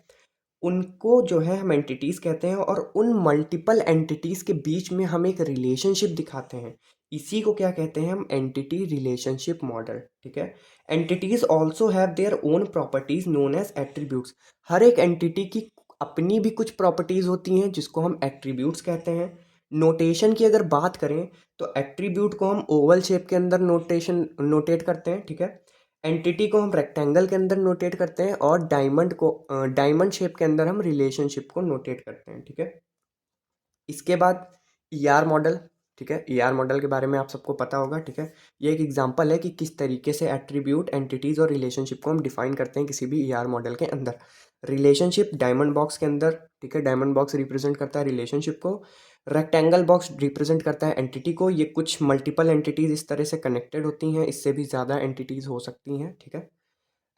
S1: उनको जो है हम एंटिटीज़ कहते हैं और उन मल्टीपल एंटिटीज़ के बीच में हम एक रिलेशनशिप दिखाते हैं। इसी को क्या कहते हैं हम, एंटिटी रिलेशनशिप मॉडल, ठीक है। Entities also have their own properties known as attributes. हर एक एंटिटी की अपनी भी कुछ प्रॉपर्टीज़ होती हैं जिसको हम एट्रीब्यूट्स कहते हैं। नोटेशन की अगर बात करें तो एट्रीब्यूट को हम ओवल शेप के अंदर नोटेट करते हैं, ठीक है। एंटिटी को हम रेक्टेंगल के अंदर नोटेट करते हैं और डायमंड शेप के अंदर हम रिलेशनशिप को नोटेट करते हैं, ठीक है। इसके बाद ईआर मॉडल, ठीक है। ईआर मॉडल के बारे में आप सबको पता होगा, ठीक है। ये एक एग्जांपल है कि किस तरीके से एट्रीब्यूट, एंटिटीज़ और रिलेशनशिप को हम डिफाइन करते हैं किसी भी ईआर मॉडल के अंदर। रिलेशनशिप डायमंड बॉक्स के अंदर, ठीक है, डायमंड बॉक्स रिप्रेजेंट करता है रिलेशनशिप को, रेक्टेंगल बॉक्स रिप्रेजेंट करता है एंटिटी को। ये कुछ मल्टीपल एंटिटीज़ इस तरह से कनेक्टेड होती हैं, इससे भी ज़्यादा एंटिटीज़ हो सकती हैं, ठीक है।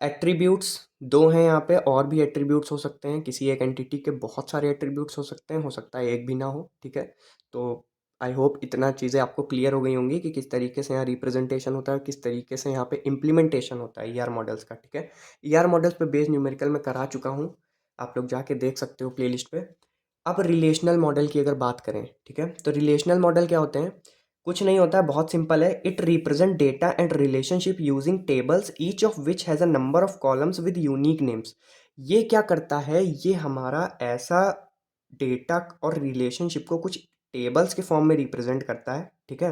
S1: एट्रीब्यूट्स दो हैं यहाँ पे, और भी एट्रीब्यूट्स हो सकते हैं, किसी एक एंटिटी के बहुत सारे एट्रीब्यूट्स हो सकते हैं, हो सकता है एक भी ना हो, ठीक है। तो आई होप इतना चीज़ें आपको क्लियर हो गई होंगी कि किस तरीके से यहाँ रिप्रेजेंटेशन होता है, किस तरीके से यहाँ पे इम्प्लीमेंटेशन होता है ईआर मॉडल्स का, ठीक है। ईआर मॉडल्स पे बेस्ड न्यूमेरिकल में करा चुका हूँ, आप लोग जाके देख सकते हो प्लेलिस्ट पे। अब रिलेशनल मॉडल की अगर बात करें, ठीक है, तो रिलेशनल मॉडल क्या होते हैं, कुछ नहीं होता है, बहुत सिंपल है। It represent data and relationship using tables each of which has a number of columns with unique names. ये क्या करता है, ये हमारा ऐसा डेटा और रिलेशनशिप को कुछ टेबल्स के फॉर्म में रिप्रेजेंट करता है, ठीक है।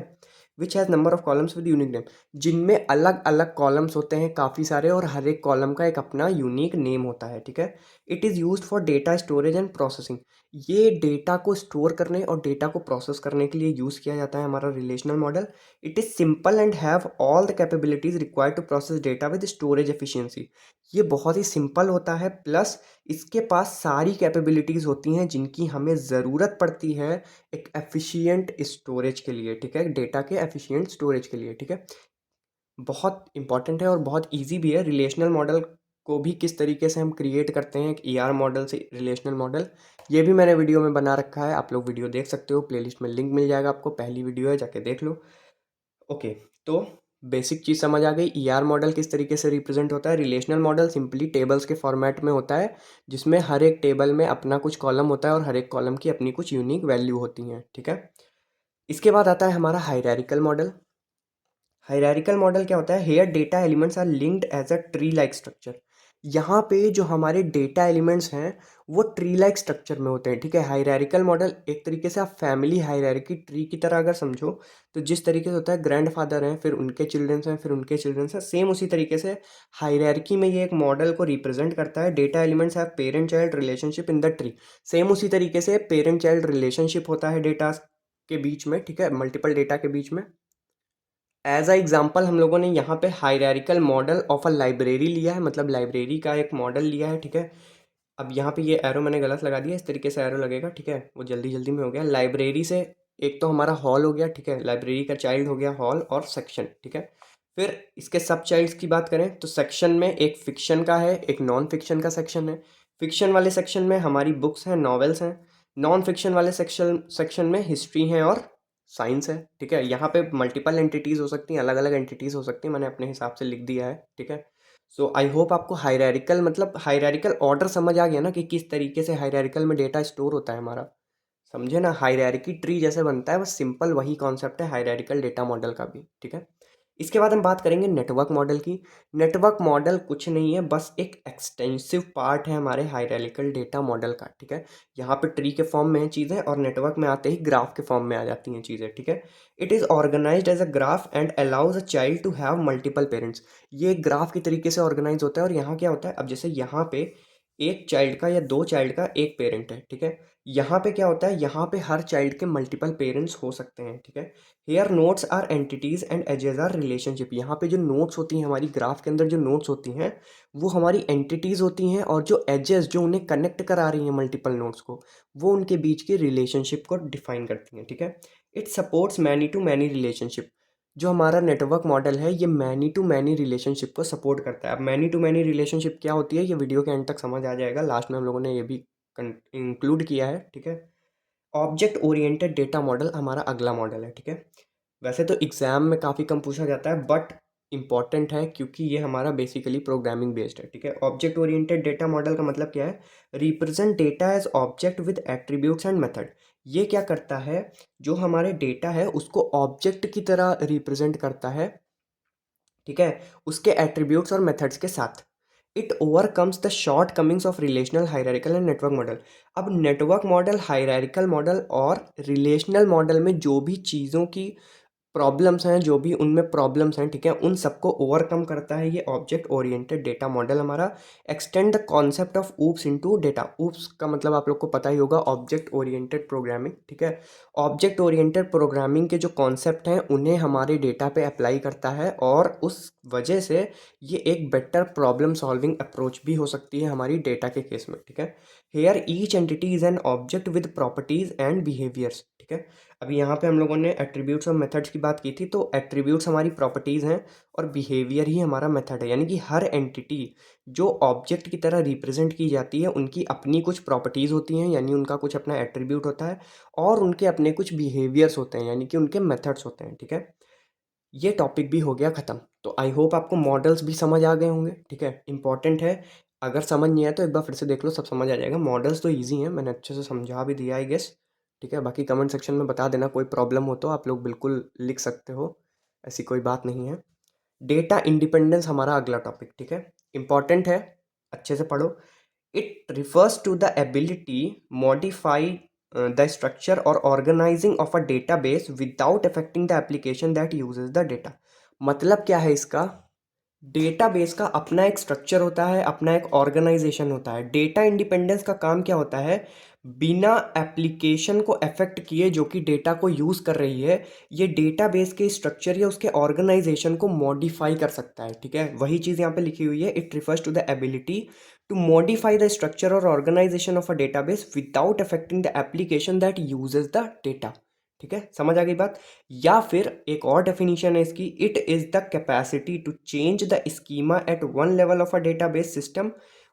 S1: Which has number of columns with unique name, जिनमें अलग अलग कॉलम्स होते हैं काफ़ी सारे, और हर एक कॉलम का एक अपना यूनिक नेम होता है, ठीक है। It is used for data storage and processing. ये डेटा को स्टोर करने और डेटा को प्रोसेस करने के लिए यूज़ किया जाता है हमारा relational model. It is simple and have all the capabilities required to process data with storage efficiency. ये बहुत ही सिंपल होता है, प्लस इसके पास सारी कैपेबिलिटीज़ होती हैं जिनकी हमें ज़रूरत पड़ती है एक एफिशिएंट स्टोरेज के लिए, ठीक है, डेटा के एफिशिएंट स्टोरेज के लिए, ठीक है। बहुत इंपॉर्टेंट है और बहुत ईजी भी है। रिलेशनल मॉडल को भी किस तरीके से हम क्रिएट करते हैं एक ईआर मॉडल से रिलेशनल मॉडल, ये भी मैंने वीडियो में बना रखा है, आप लोग वीडियो देख सकते हो, प्लेलिस्ट में लिंक मिल जाएगा आपको, पहली वीडियो है, जाके देख लो। ओके, तो बेसिक चीज़ समझ आ गई, ईआर मॉडल किस तरीके से रिप्रेजेंट होता है। रिलेशनल मॉडल सिंपली टेबल्स के फॉर्मेट में होता है, जिसमें हर एक टेबल में अपना कुछ कॉलम होता है और हर एक कॉलम की अपनी कुछ यूनिक वैल्यू होती हैं, ठीक है। इसके बाद आता है हमारा हायरार्किकल मॉडल। हायरार्किकल मॉडल क्या होता है, here data elements are linked as a tree like structure. यहाँ पे जो हमारे डेटा एलिमेंट्स हैं वो ट्री लाइक स्ट्रक्चर में होते हैं, ठीक है। हायरार्किकल मॉडल एक तरीके से आप फैमिली हायरार्की ट्री की तरह अगर समझो, तो जिस तरीके से होता है ग्रैंडफादर हैं, फिर उनके चिल्ड्रंस हैं, फिर उनके चिल्ड्रंस हैं, सेम उसी तरीके से हायरार्की में ये एक मॉडल को रिप्रेजेंट करता है। Data elements have parent child relationship in the tree, same उसी तरीके से पेरेंट चाइल्ड रिलेशनशिप होता है डेटा के बीच में, ठीक है, मल्टीपल डेटा के बीच में। एज अ एग्जाम्पल हम लोगों ने यहाँ पे hierarchical model of a library लिया है, मतलब लाइब्रेरी का एक मॉडल लिया है, ठीक है। अब यहाँ पे ये एरो मैंने गलत लगा दिया, इस तरीके से एरो लगेगा, ठीक है, वो जल्दी जल्दी में हो गया। लाइब्रेरी से एक तो हमारा हॉल हो गया, ठीक है, लाइब्रेरी का चाइल्ड हो गया हॉल और सेक्शन, ठीक है। फिर इसके सब चाइल्ड्स की बात करें तो सेक्शन में एक फिक्शन का है, एक नॉन फिक्शन का सेक्शन है। फिक्शन वाले सेक्शन में हमारी बुक्स हैं, नॉवेल्स हैं। नॉन फिक्शन वाले सेक्शन सेक्शन में हिस्ट्री है और साइंस है, ठीक है। यहाँ पे मल्टीपल एंटिटीज़ हो सकती हैं, अलग अलग एंटिटीज़ हो सकती हैं, मैंने अपने हिसाब से लिख दिया है, ठीक है। सो आई होप आपको हायरार्किकल मतलब हायरार्किकल ऑर्डर समझ आ गया ना कि किस तरीके से हायरार्किकल में डेटा स्टोर होता है हमारा, समझे ना। हायरार्की ट्री जैसे बनता है, बस सिंपल वही कॉन्सेप्ट है हायरार्किकल डेटा मॉडल का भी, ठीक है। इसके बाद हम बात करेंगे नेटवर्क मॉडल की। नेटवर्क मॉडल कुछ नहीं है, बस एक एक्सटेंसिव पार्ट है हमारे हायरार्किकल डेटा मॉडल का, ठीक है। यहाँ पे ट्री के फॉर्म में है चीज़ें और नेटवर्क में आते ही ग्राफ के फॉर्म में आ जाती हैं चीज़ें, ठीक है। It is organised as a graph and allows a child to have multiple parents. ये एक ग्राफ की तरीके से ऑर्गेनाइज होता है और यहाँ क्या होता है, अब जैसे यहाँ पे एक चाइल्ड का या दो चाइल्ड का एक पेरेंट है, ठीक है। यहाँ पे क्या होता है, यहाँ पे हर चाइल्ड के मल्टीपल पेरेंट्स हो सकते हैं, ठीक है। Here nodes are entities and edges are relationship. यहाँ पे जो नोट्स होती हैं हमारी ग्राफ के अंदर, जो नोट्स होती हैं वो हमारी एंटिटीज होती हैं, और जो एजेस जो उन्हें कनेक्ट करा रही हैं मल्टीपल नोट्स को, वो उनके बीच की रिलेशनशिप को डिफाइन करती हैं, ठीक है। It supports many to many relationship. जो हमारा नेटवर्क मॉडल है ये मैनी टू मैनी रिलेशनशिप को सपोर्ट करता है। अब मैनी टू मैनी रिलेशनशिप क्या होती है, ये वीडियो के एंड तक समझ आ जाएगा, लास्ट में हम लोगों ने ये भी इंक्लूड किया है, ठीक है। ऑब्जेक्ट ओरिएंटेड डेटा मॉडल हमारा अगला मॉडल है, ठीक है। वैसे तो एग्जाम में काफ़ी कम पूछा जाता है बट इम्पॉर्टेंट है क्योंकि ये हमारा बेसिकली प्रोग्रामिंग बेस्ड है, ठीक है। ऑब्जेक्ट ओरिएंटेड डेटा मॉडल का मतलब क्या है? Represent data as object with attributes and method. ये क्या करता है? जो हमारे डेटा है उसको ऑब्जेक्ट की तरह रिप्रेजेंट करता है, ठीक है, उसके एट्रीब्यूट्स और मेथड्स के साथ। It overcomes the shortcomings of relational hierarchical and network model. अब नेटवर्क मॉडल, हायरार्किकल मॉडल और रिलेशनल मॉडल में जो भी चीज़ों की प्रॉब्लम्स हैं, जो भी उनमें प्रॉब्लम्स हैं, ठीक है, उन सबको ओवरकम करता है ये ऑब्जेक्ट ओरिएंटेड डेटा मॉडल हमारा। Extend the concept of oops into data. Oops का मतलब आप लोग को पता ही होगा, ऑब्जेक्ट ओरिएंटेड प्रोग्रामिंग, ठीक है। ऑब्जेक्ट ओरिएंटेड प्रोग्रामिंग के जो कॉन्सेप्ट हैं उन्हें हमारे डेटा पे अप्लाई करता है और उस वजह से ये एक बेटर प्रॉब्लम सॉल्विंग अप्रोच भी हो सकती है हमारी डेटा के केस में, ठीक है। Here each entity is an object with properties and behaviours, ठीक है। अभी यहाँ पे हम लोगों ने एट्रीब्यूट्स और मेथड्स की बात की थी, तो एट्रीब्यूट्स हमारी प्रॉपर्टीज़ हैं और बिहेवियर ही हमारा मेथड है। यानी कि हर एंटिटी जो ऑब्जेक्ट की तरह रिप्रेजेंट की जाती है उनकी अपनी कुछ प्रॉपर्टीज़ होती हैं, यानी उनका कुछ अपना एट्रीब्यूट होता है और उनके अपने कुछ बिहेवियर्स होते हैं, यानी कि उनके मेथड्स होते हैं, ठीक है। ये टॉपिक भी हो गया ख़त्म। तो आई होप आपको मॉडल्स भी समझ आ गए होंगे, ठीक है। इंपॉर्टेंट है, अगर समझ नहीं आया तो एक बार फिर से देख लो, सब समझ आ जाएगा। मॉडल्स तो ईजी हैं, मैंने अच्छे से समझा भी दिया आई गेस, ठीक है। बाकी कमेंट सेक्शन में बता देना, कोई प्रॉब्लम हो तो आप लोग बिल्कुल लिख सकते हो, ऐसी कोई बात नहीं है। डेटा इंडिपेंडेंस हमारा अगला टॉपिक, ठीक है। इंपॉर्टेंट है, अच्छे से पढ़ो। It refers to the ability modify the structure or organizing of a database without affecting the application that uses the data। मतलब क्या है इसका? डेटाबेस का अपना एक स्ट्रक्चर होता है, अपना एक ऑर्गेनाइजेशन होता है। डेटा इंडिपेंडेंस का काम क्या होता है? बिना एप्लीकेशन को अफेक्ट किए जो कि डेटा को यूज़ कर रही है, ये डेटाबेस के स्ट्रक्चर या उसके ऑर्गेनाइजेशन को मॉडिफाई कर सकता है, ठीक है। वही चीज़ यहाँ पे लिखी हुई है, it refers to the ability to modify the structure or organization of a database without affecting the application that uses the data, ठीक है। समझ आ गई बात? या फिर एक और डेफिनेशन है इसकी, it is the capacity to change the schema at one level of a database system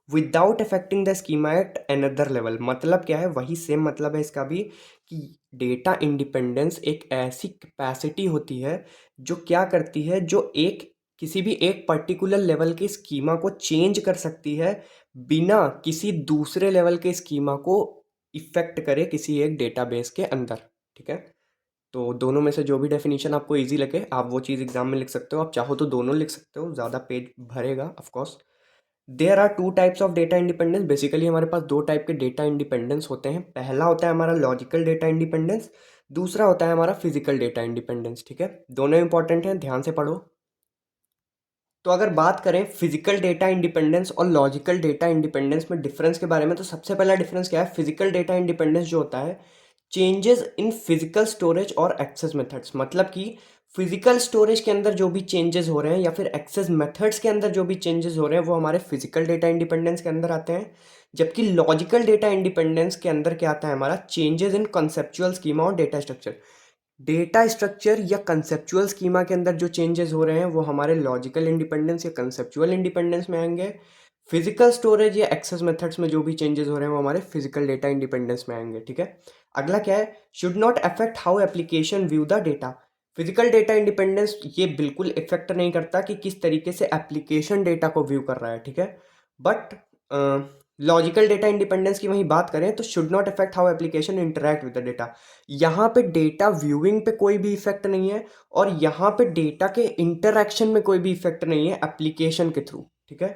S1: without affecting the schema at another level. मतलब क्या है? वही सेम मतलब है इसका भी, कि डेटा इंडिपेंडेंस एक ऐसी कैपेसिटी होती है जो क्या करती है, जो एक किसी भी एक पर्टिकुलर लेवल के स्कीमा को चेंज कर सकती है बिना किसी दूसरे लेवल के स्कीमा को इफेक्ट करे किसी एक डेटाबेस के अंदर, ठीक है। तो दोनों में से जो भी डेफिनेशन आपको इजी लगे आप वो चीज़ एग्जाम में लिख सकते हो। आप चाहो तो दोनों लिख सकते हो, ज़्यादा पेज भरेगा of course. There are two types of data independence. Basically हमारे पास दो टाइप के डेटा इंडिपेंडेंस होते हैं। पहला होता है हमारा लॉजिकल डेटा इंडिपेंडेंस, दूसरा होता है हमारा फिजिकल डेटा इंडिपेंडेंस, ठीक है। दोनों इंपॉर्टेंट हैं, ध्यान से पढ़ो। तो अगर बात करें फिजिकल डेटा इंडिपेंडेंस और लॉजिकल डेटा इंडिपेंडेंस में डिफरेंस के बारे में, तो सबसे पहला डिफरेंस क्या है? फिजिकल डेटा इंडिपेंडेंस जो होता है, चेंजेस इन फिजिकल स्टोरेज और एक्सेस मेथड्स। मतलब कि फिजिकल स्टोरेज के अंदर जो भी चेंजेस हो रहे हैं या फिर एक्सेस मेथड्स के अंदर जो भी चेंजेस हो रहे हैं वो हमारे फिजिकल डेटा इंडिपेंडेंस के अंदर आते हैं। जबकि लॉजिकल डेटा इंडिपेंडेंस के अंदर क्या आता है हमारा? चेंजेस इन कंसेप्चुअल स्कीमा और डेटा स्ट्रक्चर। डेटा स्ट्रक्चर या कंसेप्चुअल स्कीमा के अंदर जो चेंजेस हो रहे हैं वो हमारे लॉजिकल इंडिपेंडेंस या कंसेप्चुअल इंडिपेंडेंस में आएंगे। फिजिकल स्टोरेज या एक्सेस मेथड्स में जो भी चेंजेस हो रहे हैं वो हमारे फिजिकल डेटा इंडिपेंडेंस में आएंगे, ठीक है। अगला क्या है? Should not affect how application view the data. Physical data independence ये बिल्कुल इफेक्ट नहीं करता कि किस तरीके से एप्लीकेशन डेटा को व्यू कर रहा है, ठीक है। बट लॉजिकल डेटा इंडिपेंडेंस की वहीं बात करें तो should not affect how application interact with the data. यहाँ पे डेटा व्यूइंग पे कोई भी इफेक्ट नहीं है और यहाँ पे डेटा के इंटरैक्शन में कोई भी इफेक्ट नहीं है एप्लीकेशन के थ्रू, ठीक है।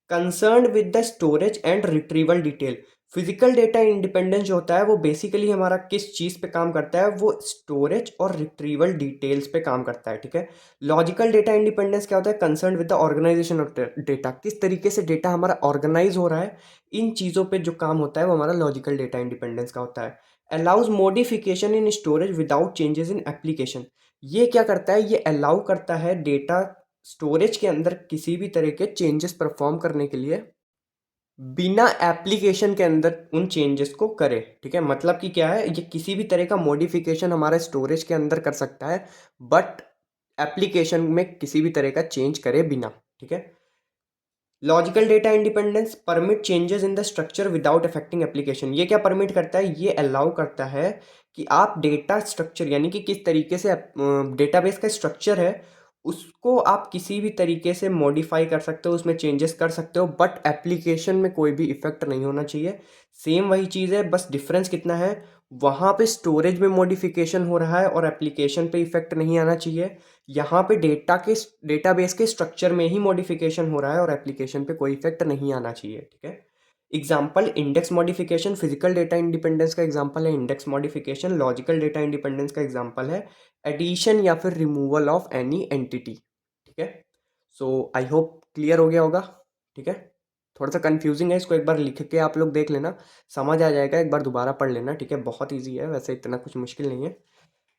S1: Concern with the storage and retrieval detail. Physical data independence जो होता है वो बेसिकली हमारा किस चीज़ पे काम करता है? वो स्टोरेज और रिट्रीवल डिटेल्स पे काम करता है, ठीक है। लॉजिकल डेटा इंडिपेंडेंस क्या होता है? Concern with the organisation of data. किस तरीके से डेटा हमारा ऑर्गेनाइज हो रहा है, इन चीज़ों पे जो काम होता है वो हमारा लॉजिकल डेटा इंडिपेंडेंस का होता है। Allows modification in storage without changes in application. ये क्या करता है? ये अलाउ करता है डेटा स्टोरेज के अंदर किसी भी तरह के चेंजेस परफॉर्म करने के लिए बिना एप्लीकेशन के अंदर उन चेंजेस को करे, ठीक है। मतलब कि क्या है? ये किसी भी तरह का मॉडिफिकेशन हमारे स्टोरेज के अंदर कर सकता है बट एप्लीकेशन में किसी भी तरह का चेंज करे बिना, ठीक है। Logical data independence permit changes in the structure without affecting application. ये क्या परमिट करता है, ये अलाउ करता है कि आप डेटा स्ट्रक्चर यानी कि किस तरीके से डेटाबेस का स्ट्रक्चर है उसको आप किसी भी तरीके से मॉडिफाई कर सकते हो, उसमें चेंजेस कर सकते हो, बट एप्लीकेशन में कोई भी इफेक्ट नहीं होना चाहिए। सेम वही चीज़ है, बस डिफरेंस कितना है, वहाँ पे स्टोरेज में मॉडिफिकेशन हो रहा है और एप्लीकेशन पे इफेक्ट नहीं आना चाहिए। यहाँ पे डेटाबेस के स्ट्रक्चर में ही मॉडिफिकेशन हो रहा है और एप्लीकेशन पे कोई इफेक्ट नहीं आना चाहिए। ठीक है। Example index modification, physical data independence का एग्जाम्पल है index modification. Logical data independence का एग्जाम्पल है एडिशन या फिर रिमूवल ऑफ एनी एंटिटी। ठीक है। सो आई होप क्लियर हो गया होगा। ठीक है। थोड़ा सा कंफ्यूजिंग है, इसको एक बार लिख के आप लोग देख लेना, समझ आ जाएगा, एक बार दोबारा पढ़ लेना। ठीक है। बहुत ईजी है वैसे, इतना कुछ मुश्किल नहीं है।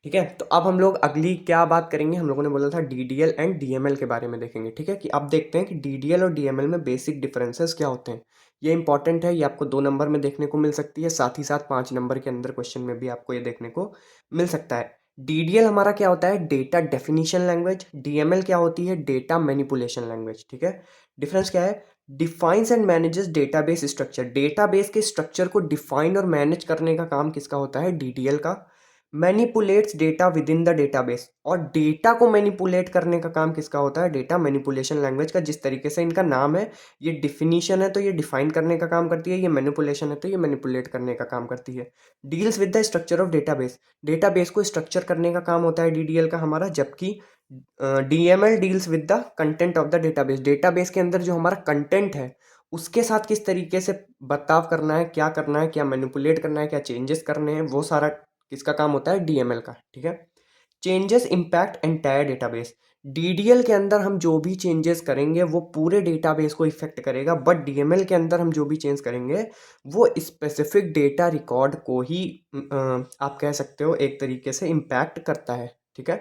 S1: ठीक है। तो अब हम लोग अगली क्या बात करेंगे, हम लोगों ने बोला था डीडीएल एंड डीएमएल के बारे में देखेंगे। ठीक है। कि अब देखते हैं कि डीडीएल और डीएमएल में बेसिक डिफरेंसेस क्या होते हैं। ये इंपॉर्टेंट है, ये आपको 2 नंबर में देखने को मिल सकती है, साथ ही साथ 5 नंबर के अंदर क्वेश्चन में भी आपको ये देखने को मिल सकता है। डीडीएल हमारा क्या होता है, डेटा डेफिनेशन लैंग्वेज। डीएमएल क्या होती है, डेटा मैनिपुलेशन लैंग्वेज। ठीक है। डिफरेंस क्या है, defines and manages database structure. Database के स्ट्रक्चर को डिफाइन और मैनेज करने का काम किसका होता है, डीडीएल का। Manipulates data with in the database, और डेटा को मैनिपुलेट करने का काम किसका होता है, डेटा मैनिपुलेशन लैंग्वेज का। जिस तरीके से इनका नाम है, ये डिफिनीशन है तो ये डिफाइन करने का काम करती है, ये मैनिपुलेशन है तो ये मैनिपुलेट करने का काम करती है। Deals with the structure of database, database को स्ट्रक्चर करने का काम होता है डीडीएल का हमारा, जबकि DML deals with the content of the database. Database के अंदर जो हमारा कंटेंट है उसके साथ किस तरीके से बर्ताव करना है, क्या करना है, क्या मैनिपुलेट करना है, क्या चेंजेस करने हैं, वो सारा किसका काम होता है, डीएमएल का। ठीक है। Changes impact entire database, DDL के अंदर हम जो भी चेंजेस करेंगे वो पूरे डेटाबेस को इफेक्ट करेगा, बट डीएमएल के अंदर हम जो भी चेंज करेंगे वो स्पेसिफिक डेटा रिकॉर्ड को ही आप कह सकते हो एक तरीके से इम्पैक्ट करता है। ठीक है।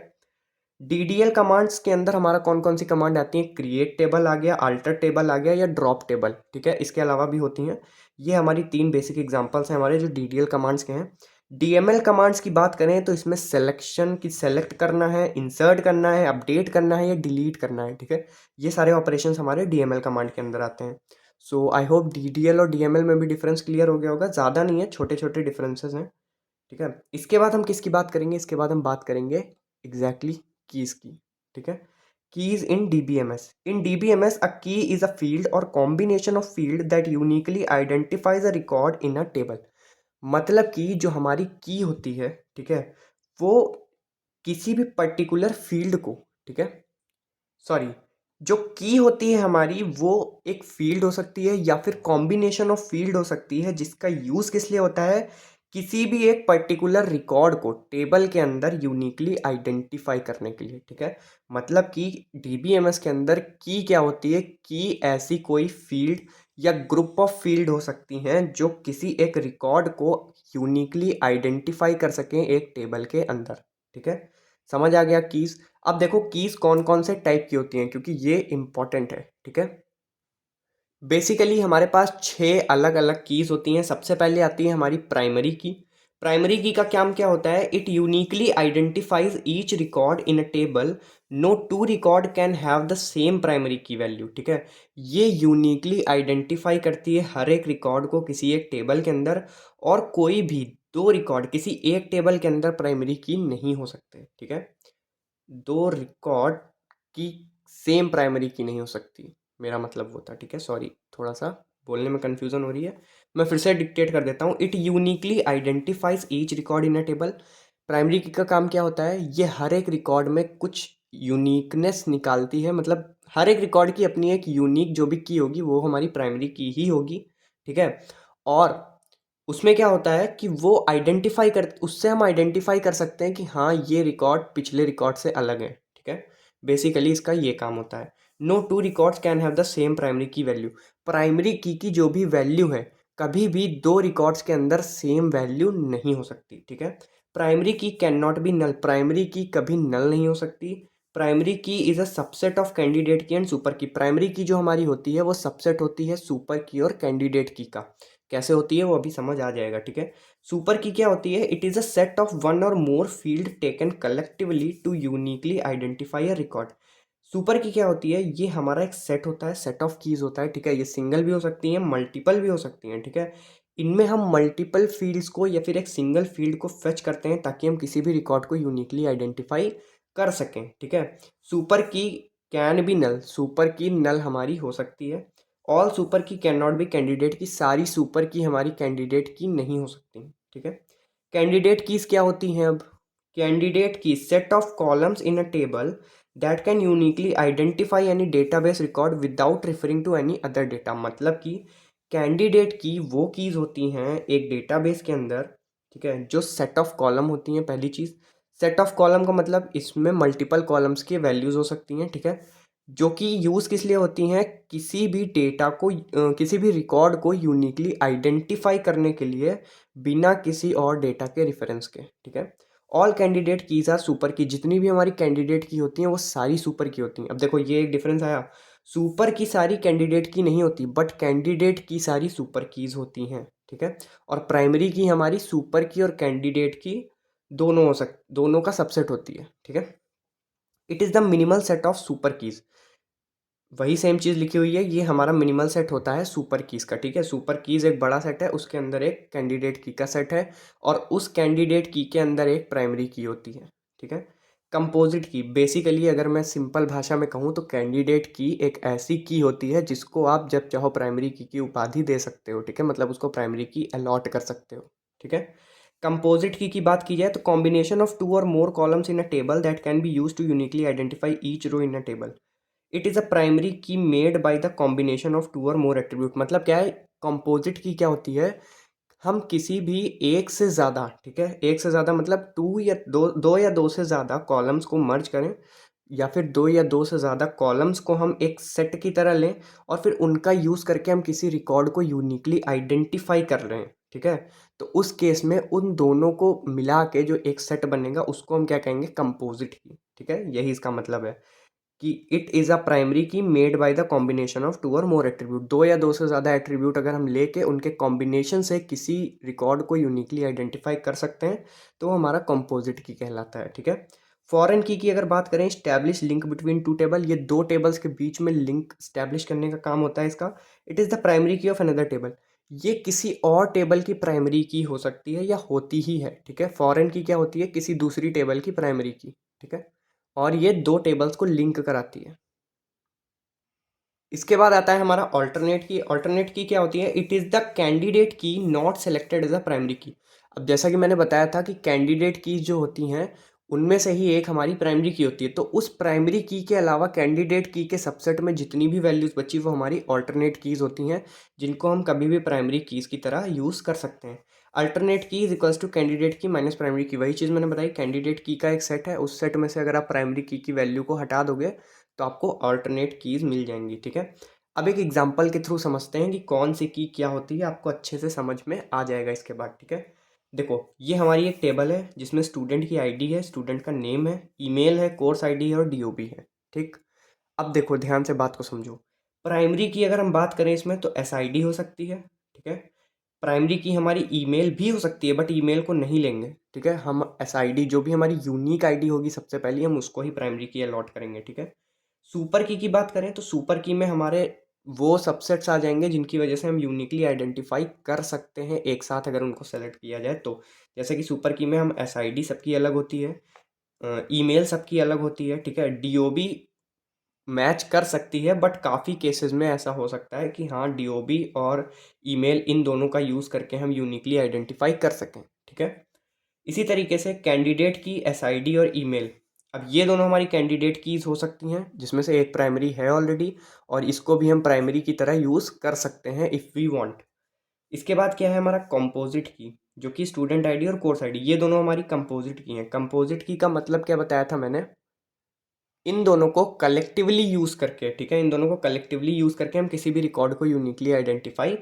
S1: डीडीएल कमांड्स के अंदर हमारा कौन कौन सी कमांड आती है, क्रिएट टेबल आ गया, अल्टर टेबल आ गया, या ड्रॉप टेबल। ठीक है। इसके अलावा भी होती हैं। ये हमारी 3 बेसिक एग्जांपल्स हैं हमारे जो डीडीएल कमांड्स के हैं। डीएमएल कमांड्स की बात करें तो इसमें सिलेक्शन की सेलेक्ट करना है, इंसर्ट करना है, अपडेट करना है या डिलीट करना है। ठीक है। ये सारे ऑपरेशंस हमारे डीएमएल कमांड के अंदर आते हैं। सो आई होप डीडीएल और डीएमएल में भी डिफरेंस क्लियर हो गया होगा, ज़्यादा नहीं है, छोटे छोटे डिफरेंसेस हैं। ठीक है। इसके बाद हम किसकी बात करेंगे, इसके बाद हम बात करेंगे एग्जैक्टली कीज की। ठीक है। Keys in DBMS, in DBMS a key is a field or combination of field that uniquely identifies a record in a table. मतलब कि जो हमारी की होती है, ठीक है, वो किसी भी पर्टिकुलर फील्ड को, ठीक है, सॉरी, जो की होती है हमारी वो एक फील्ड हो सकती है या फिर कॉम्बिनेशन ऑफ फील्ड हो सकती है, जिसका यूज़ किस लिए होता है, किसी भी एक पर्टिकुलर रिकॉर्ड को टेबल के अंदर यूनिकली आइडेंटिफाई करने के लिए। ठीक है। मतलब कि डीबीएमएस के अंदर की क्या होती है, की ऐसी कोई फील्ड या ग्रुप ऑफ फील्ड हो सकती हैं जो किसी एक रिकॉर्ड को यूनिकली आइडेंटिफाई कर सकें एक टेबल के अंदर। ठीक है। समझ आ गया कीज। अब देखो कीज कौन कौन से टाइप की होती हैं, क्योंकि ये इंपॉर्टेंट है। ठीक है। बेसिकली हमारे पास 6 अलग अलग कीज होती हैं। सबसे पहले आती है हमारी प्राइमरी की। प्राइमरी की का काम क्या होता है, it uniquely identifies each record in a table, no two record can have the same primary key value. ठीक है। ये यूनिकली आइडेंटिफाई करती है हर एक रिकॉर्ड को किसी एक टेबल के अंदर, और कोई भी 2 रिकॉर्ड किसी एक टेबल के अंदर प्राइमरी की नहीं हो सकते। ठीक है। 2 रिकॉर्ड की सेम प्राइमरी की नहीं हो सकती, मेरा मतलब वो था। ठीक है। सॉरी, थोड़ा सा बोलने में कन्फ्यूज़न हो रही है, मैं फिर से डिक्टेट कर देता हूँ। It uniquely identifies each record in a table. Primary की का काम क्या होता है, ये हर एक रिकॉर्ड में कुछ यूनिकनेस निकालती है, मतलब हर एक रिकॉर्ड की अपनी एक यूनिक जो भी की होगी वो हमारी प्राइमरी की ही होगी। ठीक है। और उसमें क्या होता है कि वो आइडेंटिफाई कर उससे हम आइडेंटिफाई कर सकते हैं कि हाँ ये रिकॉर्ड पिछले रिकॉर्ड से अलग है। ठीक है। बेसिकली इसका ये काम होता है। No two records can have the same primary key value. Primary key जो भी वैल्यू है, कभी भी 2 रिकॉर्ड्स के अंदर सेम वैल्यू नहीं हो सकती। ठीक है। Primary key can not be null, primary key कभी नल नहीं हो सकती। Primary key is a subset of candidate key and super key. Primary key जो हमारी होती है वो सबसेट होती है सुपर की और कैंडिडेट की का। कैसे होती है वो अभी समझ आ जाएगा। ठीक है। सुपर की क्या होती है, it is a set of one or more field taken collectively to uniquely identify a record. Super key क्या होती है, ये हमारा एक सेट होता है, सेट ऑफ कीज़ होता है, ठीक है। ये सिंगल भी हो सकती हैं, मल्टीपल भी हो सकती हैं, ठीक है। इनमें हम मल्टीपल फील्ड्स को या फिर एक सिंगल फील्ड को फेच करते हैं ताकि हम किसी भी रिकॉर्ड को यूनिकली आइडेंटिफाई कर सकें, ठीक है। सुपर की कैन बी नल, सुपर की नल हमारी हो सकती है। ऑल सुपर की कैन नॉट बी कैंडिडेट की, सारी सुपर की हमारी कैंडिडेट की नहीं हो सकती, ठीक है। कैंडिडेट कीज क्या होती हैं अब? Candidate key set of columns in a table that can uniquely identify any database record without referring to any other data. मतलब कि कैंडिडेट की वो कीज होती हैं एक डेटाबेस के अंदर, ठीक है, जो सेट ऑफ कॉलम होती हैं। पहली चीज़, सेट ऑफ कॉलम का मतलब इसमें मल्टीपल कॉलम्स की वैल्यूज़ हो सकती हैं, ठीक है, जो कि यूज़ किस लिए होती हैं, किसी भी डेटा को किसी भी रिकॉर्ड को यूनिकली आइडेंटिफाई करने के लिए, बिना किसी और डेटा के रेफरेंस के, ठीक है। All candidate keys are super key, जितनी भी हमारी कैंडिडेट की होती हैं वो सारी सुपर की होती हैं। अब देखो ये एक डिफरेंस आया, सुपर की सारी कैंडिडेट की नहीं होती, बट कैंडिडेट की सारी सुपर कीज होती हैं, ठीक है। और प्राइमरी की हमारी सुपर की और कैंडिडेट की दोनों का सबसेट होती है, ठीक है। It is the minimal set of super keys, वही सेम चीज़ लिखी हुई है, ये हमारा मिनिमल सेट होता है सुपर कीज़ का, ठीक है। सुपर कीज़ एक बड़ा सेट है, उसके अंदर एक कैंडिडेट की का सेट है, और उस कैंडिडेट की के अंदर एक प्राइमरी की होती है, ठीक है। कंपोजिट की, बेसिकली अगर मैं सिंपल भाषा में कहूँ तो कैंडिडेट की एक ऐसी की होती है जिसको आप जब चाहो प्राइमरी की उपाधि दे सकते हो, ठीक है, मतलब उसको प्राइमरी की अलॉट कर सकते हो, ठीक है। कंपोजिट की बात की जाए तो combination of two or more columns in a table that can be use to uniquely identify each row in a table. It is a primary key made by the combination of two or more attribute. मतलब क्या है, composite key क्या होती है, हम किसी भी एक से ज़्यादा, ठीक है, एक से ज़्यादा मतलब टू या दो या दो से ज़्यादा कॉलम्स को मर्ज करें, या फिर दो या दो से ज़्यादा कॉलम्स को हम एक सेट की तरह लें, और फिर उनका यूज़ करके हम किसी रिकॉर्ड को यूनिकली आइडेंटिफाई कर रहे हैं, ठीक है। तो उस केस में उन दोनों को मिला के जो एक सेट बनेगा उसको हम क्या कहेंगे, कंपोजिट की, ठीक है, यही इसका मतलब है कि it is a primary key made by the combination of two or more attribute. दो या दो से ज़्यादा एट्रीब्यूट अगर हम लेके उनके कॉम्बिनेशन से किसी रिकॉर्ड को यूनिकली आइडेंटिफाई कर सकते हैं तो वो हमारा कंपोजिट की कहलाता है, ठीक है। फॉरेन की अगर बात करें, establish link between two table, ये दो टेबल्स के बीच में लिंक स्टैब्लिश करने का काम होता है इसका। इट इज़ द प्राइमरी की ऑफ अनदर टेबल, ये किसी और टेबल की प्राइमरी की हो सकती है या होती ही है, ठीक है। फॉरेन की क्या होती है, किसी दूसरी टेबल की प्राइमरी की, ठीक है, और ये दो टेबल्स को लिंक कराती है। इसके बाद आता है हमारा ऑल्टरनेट की। ऑल्टरनेट की क्या होती है, it is the candidate key not selected as a primary key. अब जैसा कि मैंने बताया था कि कैंडिडेट की जो होती हैं उनमें से ही एक हमारी प्राइमरी की होती है, तो उस प्राइमरी की के अलावा कैंडिडेट की के सबसेट में जितनी भी वैल्यूज़ बची वो हमारी ऑल्टरनेट कीज़ होती हैं, जिनको हम कभी भी प्राइमरी कीज़ की तरह यूज़ कर सकते हैं। अल्टरनेट की इज इक्वल्स टू कैंडिडेट की माइनस प्राइमरी की, वही चीज़ मैंने बताई, कैंडिडेट की का एक सेट है, उस सेट में से अगर आप प्राइमरी की वैल्यू को हटा दोगे तो आपको अल्टरनेट कीज़ मिल जाएंगी, ठीक है। अब एक एग्जांपल के थ्रू समझते हैं कि कौन सी की क्या होती है, आपको अच्छे से समझ में आ जाएगा इसके बाद, ठीक है। देखो ये हमारी एक टेबल है जिसमें स्टूडेंट की आईडी है, स्टूडेंट का नेम है, ईमेल है, कोर्स आईडी है और डीओबी है, ठीक। अब देखो ध्यान से बात को समझो, प्राइमरी की अगर हम बात करें इसमें तो एसआईडी हो सकती है, ठीक है। प्राइमरी की हमारी ईमेल भी हो सकती है, बट ईमेल को नहीं लेंगे, ठीक है। हम एसआईडी जो भी हमारी यूनिक आईडी होगी सबसे पहले हम उसको ही प्राइमरी की अलॉट करेंगे, ठीक है। सुपर की बात करें तो सुपर की में हमारे वो सबसेट्स आ जाएंगे जिनकी वजह से हम यूनिकली आइडेंटिफाई कर सकते हैं एक साथ अगर उनको सेलेक्ट किया जाए तो। जैसे कि सुपर की में हम एसआईडी सबकी अलग होती है, ईमेल सबकी अलग होती है, ठीक है, डीओबी मैच कर सकती है, बट काफ़ी केसेस में ऐसा हो सकता है कि हाँ डीओबी और ईमेल इन दोनों का यूज़ करके हम यूनिकली आइडेंटिफाई कर सकें, ठीक है। इसी तरीके से कैंडिडेट की एसआईडी और ईमेल, अब ये दोनों हमारी कैंडिडेट कीज़ हो सकती हैं जिसमें से एक प्राइमरी है ऑलरेडी, और इसको भी हम प्राइमरी की तरह यूज़ कर सकते हैं इफ़ वी वांट। इसके बाद क्या है हमारा कंपोजिट की, जो कि स्टूडेंट आईडी और कोर्स आईडी, ये दोनों हमारी कंपोजिट की हैं। कंपोजिट की का मतलब क्या बताया था मैंने, इन दोनों को कलेक्टिवली यूज़ करके, ठीक है, इन दोनों को कलेक्टिवली यूज़ करके हम किसी भी रिकॉर्ड को यूनिकली आइडेंटिफाई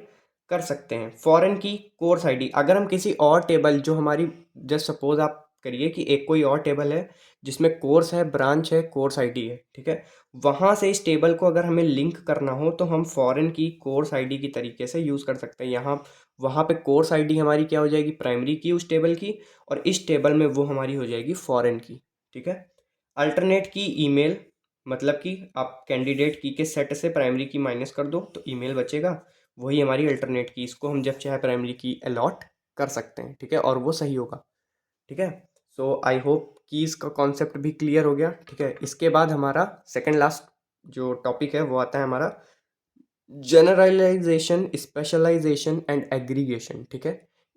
S1: कर सकते हैं। फॉरेन की कोर्स आईडी, अगर हम किसी और टेबल जो हमारी, जस्ट सपोज आप करिए कि एक कोई और टेबल है जिसमें कोर्स है, ब्रांच है, कोर्स आईडी है, ठीक है, वहाँ से इस टेबल को अगर हमें लिंक करना हो तो हम फॉरेन की कोर्स आईडी की तरीके से यूज़ कर सकते हैं। यहाँ वहाँ पे कोर्स आईडी हमारी क्या हो जाएगी, प्राइमरी की उस टेबल की, और इस टेबल में वो हमारी हो जाएगी फॉरेन की, ठीक है। अल्टरनेट की ईमेल, मतलब कि आप कैंडिडेट की के सेट से प्राइमरी की माइनस कर दो तो ईमेल बचेगा, वही हमारी अल्टरनेट की, इसको हम जब चाहे प्राइमरी की अलॉट कर सकते हैं, ठीक है, और वो सही होगा, ठीक है। सो आई होप कि इसका कॉन्सेप्ट भी क्लियर हो गया, ठीक है। इसके बाद हमारा सेकंड लास्ट जो टॉपिक है वो आता है हमारा जनरलाइजेशन, स्पेशलाइजेशन एंड एग्रीगेशन, ठीक है।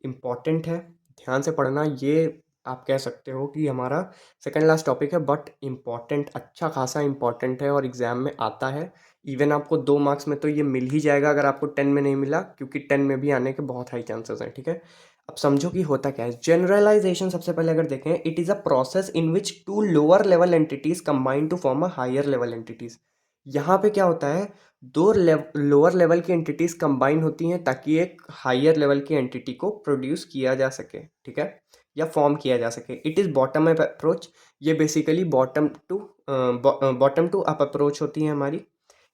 S1: इम्पॉर्टेंट है, ध्यान से पढ़ना। ये आप कह सकते हो कि हमारा सेकंड लास्ट टॉपिक है, बट इम्पॉर्टेंट, अच्छा खासा इम्पॉर्टेंट है और एग्जाम में आता है। इवन आपको 2 मार्क्स में तो ये मिल ही जाएगा अगर आपको 10 में नहीं मिला, क्योंकि 10 में भी आने के बहुत हाई चांसेस हैं, ठीक है। अब समझो कि होता क्या है जनरलाइजेशन। सबसे पहले अगर देखें, it is a process in which two lower level entities combine to form a higher level entities. यहाँ पे क्या होता है, दो लोअर लेवल की एंटिटीज कंबाइन होती हैं ताकि एक हायर लेवल की एंटिटी को प्रोड्यूस किया जा सके, ठीक है, या फॉर्म किया जा सके। It is bottom up approach. ये basically bottom to up approach होती है हमारी।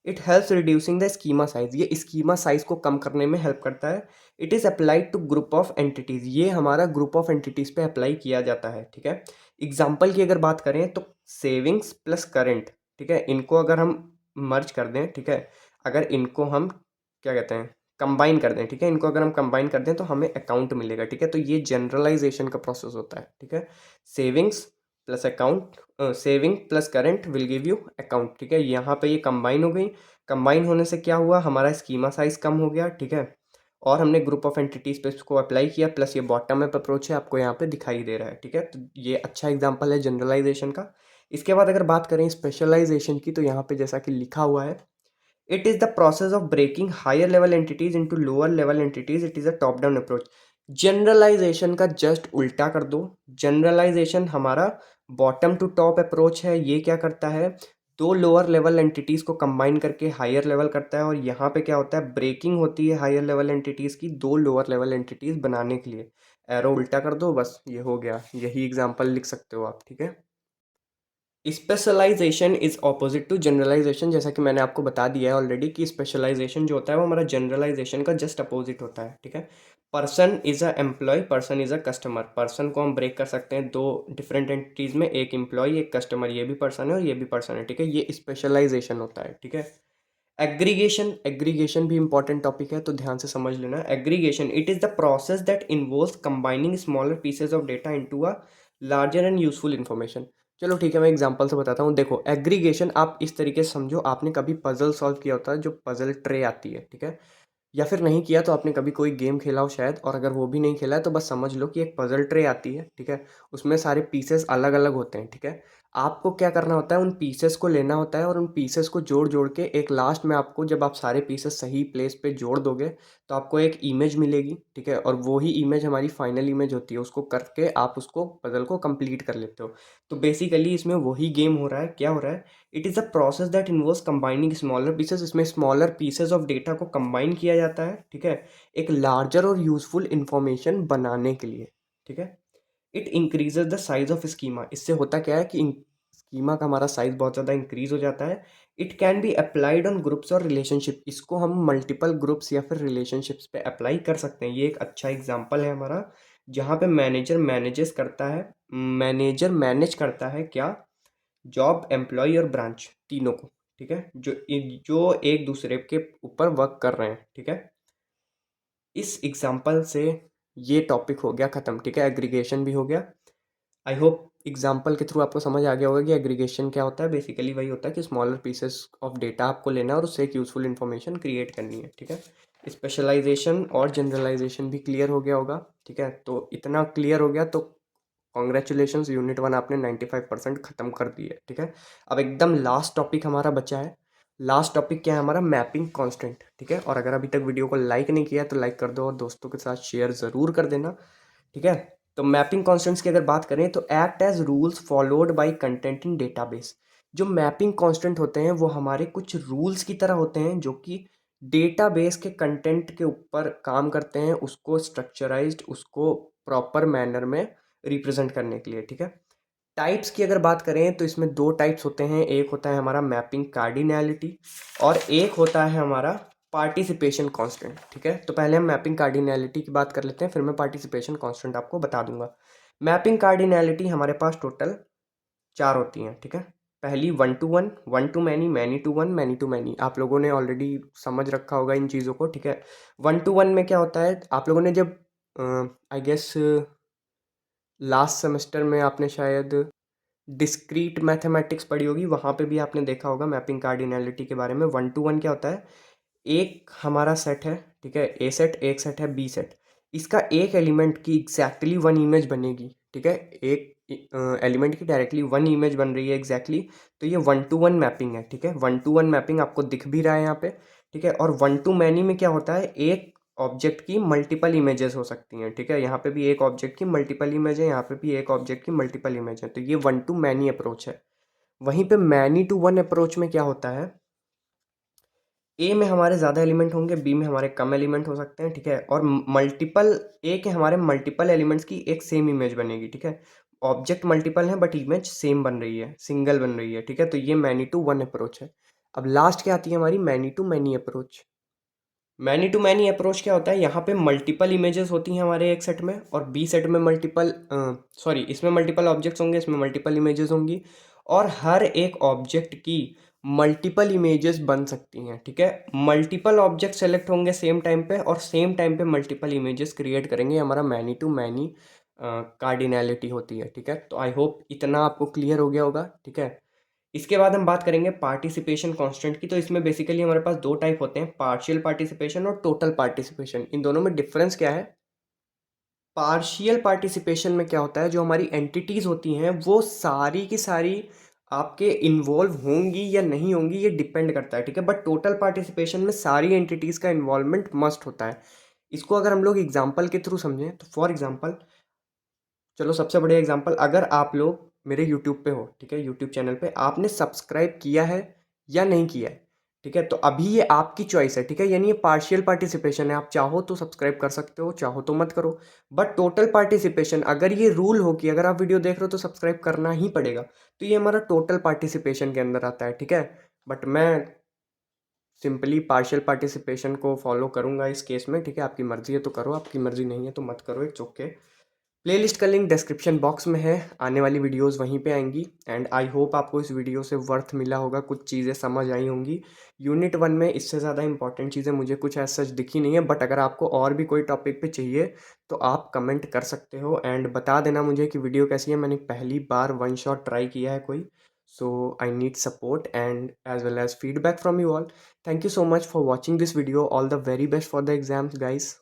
S1: It helps reducing the schema size. ये स्कीमा साइज को कम करने में हेल्प करता है। It is applied to group of entities. ये हमारा ग्रुप ऑफ एंटिटीज़ पे अप्लाई किया जाता है, ठीक है। एग्जाम्पल की अगर बात करें तो सेविंग्स प्लस करंट, ठीक है, इनको अगर हम मर्ज कर दें, ठीक है, अगर इनको हम क्या कहते हैं कंबाइन कर दें, ठीक है, इनको अगर हम कंबाइन कर दें तो हमें अकाउंट मिलेगा, ठीक है। तो ये जनरलाइजेशन का प्रोसेस होता है, ठीक है। Savings plus account, saving plus current will give you account, ठीक है। यहाँ पे ये कंबाइन हो गई। कंबाइन होने से क्या हुआ, हमारा स्कीमा साइज कम हो गया, ठीक है, और हमने ग्रुप ऑफ एंटिटीज पे इसको अप्लाई किया। प्लस ये बॉटम अप अप्रोच है, आपको यहाँ पे दिखाई दे रहा है, ठीक है। तो ये अच्छा एग्जांपल है जनरलाइजेशन का। इसके बाद अगर बात करें स्पेशलाइजेशन की, तो यहाँ पे जैसा कि लिखा हुआ है, it is the process of breaking higher level entities into lower level entities. It is a top down approach. Generalisation का जस्ट उल्टा कर दो। जनरलाइजेशन हमारा बॉटम टू टॉप अप्रोच है। ये क्या करता है, दो लोअर लेवल एंटिटीज को कंबाइन करके हायर लेवल करता है। और यहाँ पे क्या होता है, ब्रेकिंग होती है हायर लेवल एंटिटीज की दो लोअर लेवल एंटिटीज बनाने के लिए। एरो उल्टा कर दो, बस ये हो गया। यही एग्जाम्पल लिख सकते हो आप, ठीक है। Specialisation is opposite to generalisation. जैसा कि मैंने आपको बता दिया है ऑलरेडी कि स्पेशलाइजेशन जो होता है वो हमारा जनरलाइजेशन का जस्ट अपोजिट होता है, ठीक है। Person is a employ, person is a customer. Person को हम ब्रेक कर सकते हैं दो डिफरेंट एंटिटीज में, एक एम्प्लॉय एक कस्टमर। ये भी पर्सन है और ये भी पर्सन है, ठीक है। ये स्पेशलाइजेशन होता है, ठीक है। एग्रीगेशन, एग्रीगेशन भी इंपॉर्टेंट टॉपिक है, तो ध्यान से समझ लेना। Aggregation, it is the process that involves combining smaller pieces of data into a larger and useful information. चलो ठीक है, मैं एग्जांपल से बताता हूँ। देखो, एग्रीगेशन आप इस तरीके से समझो, आपने कभी पजल सॉल्व किया होता है, जो पजल ट्रे आती है, ठीक है, या फिर नहीं किया तो आपने कभी कोई गेम खेला हो शायद, और अगर वो भी नहीं खेला है तो बस समझ लो कि एक पजल ट्रे आती है, ठीक है। उसमें सारे पीसेस अलग अलग होते हैं, ठीक है। आपको क्या करना होता है, उन पीसेस को लेना होता है और उन पीसेस को जोड़ जोड़ के एक लास्ट में आपको, जब आप सारे पीसेस सही प्लेस पे जोड़ दोगे तो आपको एक इमेज मिलेगी, ठीक है। और वो ही इमेज हमारी फाइनल इमेज होती है। उसको करके आप उसको पजल को कंप्लीट कर लेते हो। तो बेसिकली इसमें वही गेम हो रहा है। क्या हो रहा है, it is a process that involves combining smaller pieces. इसमें स्मॉलर पीसेस ऑफ डेटा को कंबाइन किया जाता है, ठीक है, एक लार्जर और यूजफुल इंफॉर्मेशन बनाने के लिए, ठीक है। It increases the size of schema. इससे होता क्या है कि स्कीमा का हमारा साइज बहुत ज़्यादा इंक्रीज हो जाता है। It can be applied on groups और रिलेशनशिप। इसको हम मल्टीपल ग्रुप्स या फिर रिलेशनशिप्स पे अप्लाई कर सकते हैं। ये एक अच्छा एग्जाम्पल है हमारा, जहाँ पे मैनेजर मैनेज करता है क्या, जॉब, एम्प्लॉय और ब्रांच तीनों को, ठीक है, जो एक दूसरे के ऊपर वर्क कर रहे हैं, ठीक है। इस एग्जाम्पल से ये टॉपिक हो गया ख़त्म, ठीक है। एग्रीगेशन भी हो गया। आई होप एग्जाम्पल के थ्रू आपको समझ आ गया होगा कि एग्रीगेशन क्या होता है। बेसिकली वही होता है कि स्मॉलर पीसेस ऑफ डेटा आपको लेना है और उससे एक यूजफुल इन्फॉर्मेशन क्रिएट करनी है, ठीक है। स्पेशलाइजेशन और जनरलाइजेशन भी क्लियर हो गया होगा, ठीक है। तो इतना क्लियर हो गया तो कॉन्ग्रेचुलेशंस, यूनिट 1 आपने 95% ख़त्म कर दी है, ठीक है। अब एकदम लास्ट टॉपिक हमारा बचा है। लास्ट टॉपिक क्या है हमारा, मैपिंग कांस्टेंट, ठीक है। और अगर अभी तक वीडियो को लाइक नहीं किया तो लाइक कर दो और दोस्तों के साथ शेयर ज़रूर कर देना, ठीक है। तो मैपिंग कांस्टेंट्स की अगर बात करें तो act as rules followed by content in database. जो मैपिंग कांस्टेंट होते हैं वो हमारे कुछ रूल्स की तरह होते हैं जो कि डेटाबेस के कंटेंट के ऊपर काम करते हैं, उसको स्ट्रक्चराइज्ड, उसको प्रॉपर मैनर में रिप्रेजेंट करने के लिए, ठीक है। टाइप्स की अगर बात करें तो इसमें दो टाइप्स होते हैं। एक होता है हमारा मैपिंग कार्डिनैलिटी और एक होता है हमारा पार्टिसिपेशन कांस्टेंट, ठीक है। तो पहले हम मैपिंग कार्डिनैलिटी की बात कर लेते हैं, फिर मैं पार्टिसिपेशन कांस्टेंट आपको बता दूंगा। मैपिंग कार्डिनैलिटी हमारे पास टोटल 4 होती हैं, ठीक है। पहली one to one, one to many to one, many to many, आप लोगों ने ऑलरेडी समझ रखा होगा इन चीज़ों को, ठीक है। वन टू वन में क्या होता है, आप लोगों ने जब आई गेस लास्ट सेमेस्टर में आपने शायद डिस्क्रीट मैथमेटिक्स पढ़ी होगी, वहाँ पे भी आपने देखा होगा मैपिंग कार्डिनैलिटी के बारे में। वन टू वन क्या होता है, एक हमारा सेट है, ठीक है, ए सेट, एक सेट है बी सेट, इसका एक एलिमेंट की एग्जैक्टली वन इमेज बनेगी, ठीक है, एक एलिमेंट की डायरेक्टली वन इमेज बन रही है एग्जैक्टली, तो ये वन टू वन मैपिंग है, ठीक है। वन टू वन मैपिंग आपको दिख भी रहा है यहाँ पे, ठीक है। और वन टू मैनी में क्या होता है, एक ऑब्जेक्ट की मल्टीपल इमेजेस हो सकती हैं, ठीक है। यहाँ पे भी एक ऑब्जेक्ट की मल्टीपल इमेज है, यहाँ पे भी एक ऑब्जेक्ट की मल्टीपल इमेज है, तो ये वन टू मैनी अप्रोच है। वहीं पे मैनी टू वन अप्रोच में क्या होता है, ए में हमारे ज़्यादा एलिमेंट होंगे, बी में हमारे कम एलिमेंट हो सकते हैं, ठीक है। और मल्टीपल ए के हमारे मल्टीपल एलिमेंट्स की एक सेम इमेज बनेगी, ठीक है। ऑब्जेक्ट मल्टीपल है बट इमेज सेम बन रही है, सिंगल बन रही है, ठीक है। तो ये मैनी टू वन अप्रोच है। अब लास्ट क्या आती है हमारी, many to many approach. Many to many approach क्या होता है, यहाँ पे मल्टीपल इमेजेस होती हैं हमारे एक सेट में, और बी सेट में मल्टीपल, सॉरी, इसमें मल्टीपल ऑब्जेक्ट्स होंगे, इसमें मल्टीपल इमेजेस होंगी, और हर एक ऑब्जेक्ट की मल्टीपल इमेजेस बन सकती हैं, ठीक है। मल्टीपल ऑब्जेक्ट सेलेक्ट होंगे सेम टाइम पे, और सेम टाइम पे मल्टीपल इमेजेस क्रिएट करेंगे, हमारा मैनी टू मैनी कार्डिनैलिटी होती है, ठीक है। तो आई होप इतना आपको क्लियर हो गया होगा, ठीक है। इसके बाद हम बात करेंगे पार्टिसिपेशन कांस्टेंट की। तो इसमें बेसिकली हमारे पास दो टाइप होते हैं, पार्शियल पार्टिसिपेशन और टोटल पार्टिसिपेशन। इन दोनों में डिफरेंस क्या है, पार्शियल पार्टिसिपेशन में क्या होता है, जो हमारी एंटिटीज़ होती हैं वो सारी की सारी आपके इन्वॉल्व होंगी या नहीं होंगी, ये डिपेंड करता है, ठीक है। बट टोटल पार्टिसिपेशन में सारी एंटिटीज़ का इन्वॉल्वमेंट मस्ट होता है। इसको अगर हम लोग एग्जाम्पल के थ्रू समझें, तो फॉर एग्जाम्पल, चलो सबसे बढ़िया एग्जांपल, अगर आप लोग मेरे यूट्यूब पे हो, ठीक है, यूट्यूब चैनल पे आपने सब्सक्राइब किया है या नहीं किया है, ठीक है, तो अभी ये आपकी चॉइस है, ठीक है। यानी ये पार्शियल पार्टिसिपेशन है, आप चाहो तो सब्सक्राइब कर सकते हो, चाहो तो मत करो। बट टोटल पार्टिसिपेशन, अगर ये रूल हो कि अगर आप वीडियो देख रहे हो तो सब्सक्राइब करना ही पड़ेगा, तो ये हमारा टोटल पार्टिसिपेशन के अंदर आता है, ठीक है। बट मैं सिंपली पार्शियल पार्टिसिपेशन को फॉलो करूंगा इस केस में, ठीक है। आपकी मर्जी है तो करो, आपकी मर्जी नहीं है तो मत करो, इट्स ओके। प्लेलिस्ट का लिंक डिस्क्रिप्शन बॉक्स में है, आने वाली वीडियोस वहीं पे आएंगी। एंड आई होप आपको इस वीडियो से वर्थ मिला होगा, कुछ चीज़ें समझ आई होंगी। यूनिट वन में इससे ज़्यादा इंपॉर्टेंट चीज़ें मुझे कुछ ऐसा सच दिखी नहीं है, बट अगर आपको और भी कोई टॉपिक पे चाहिए तो आप कमेंट कर सकते हो, एंड बता देना मुझे कि वीडियो कैसी है। मैंने पहली बार वन शॉट ट्राई किया है कोई, so I need support and as well as feedback from you all. Thank you so much for watching this video, all the very best for the exams guys.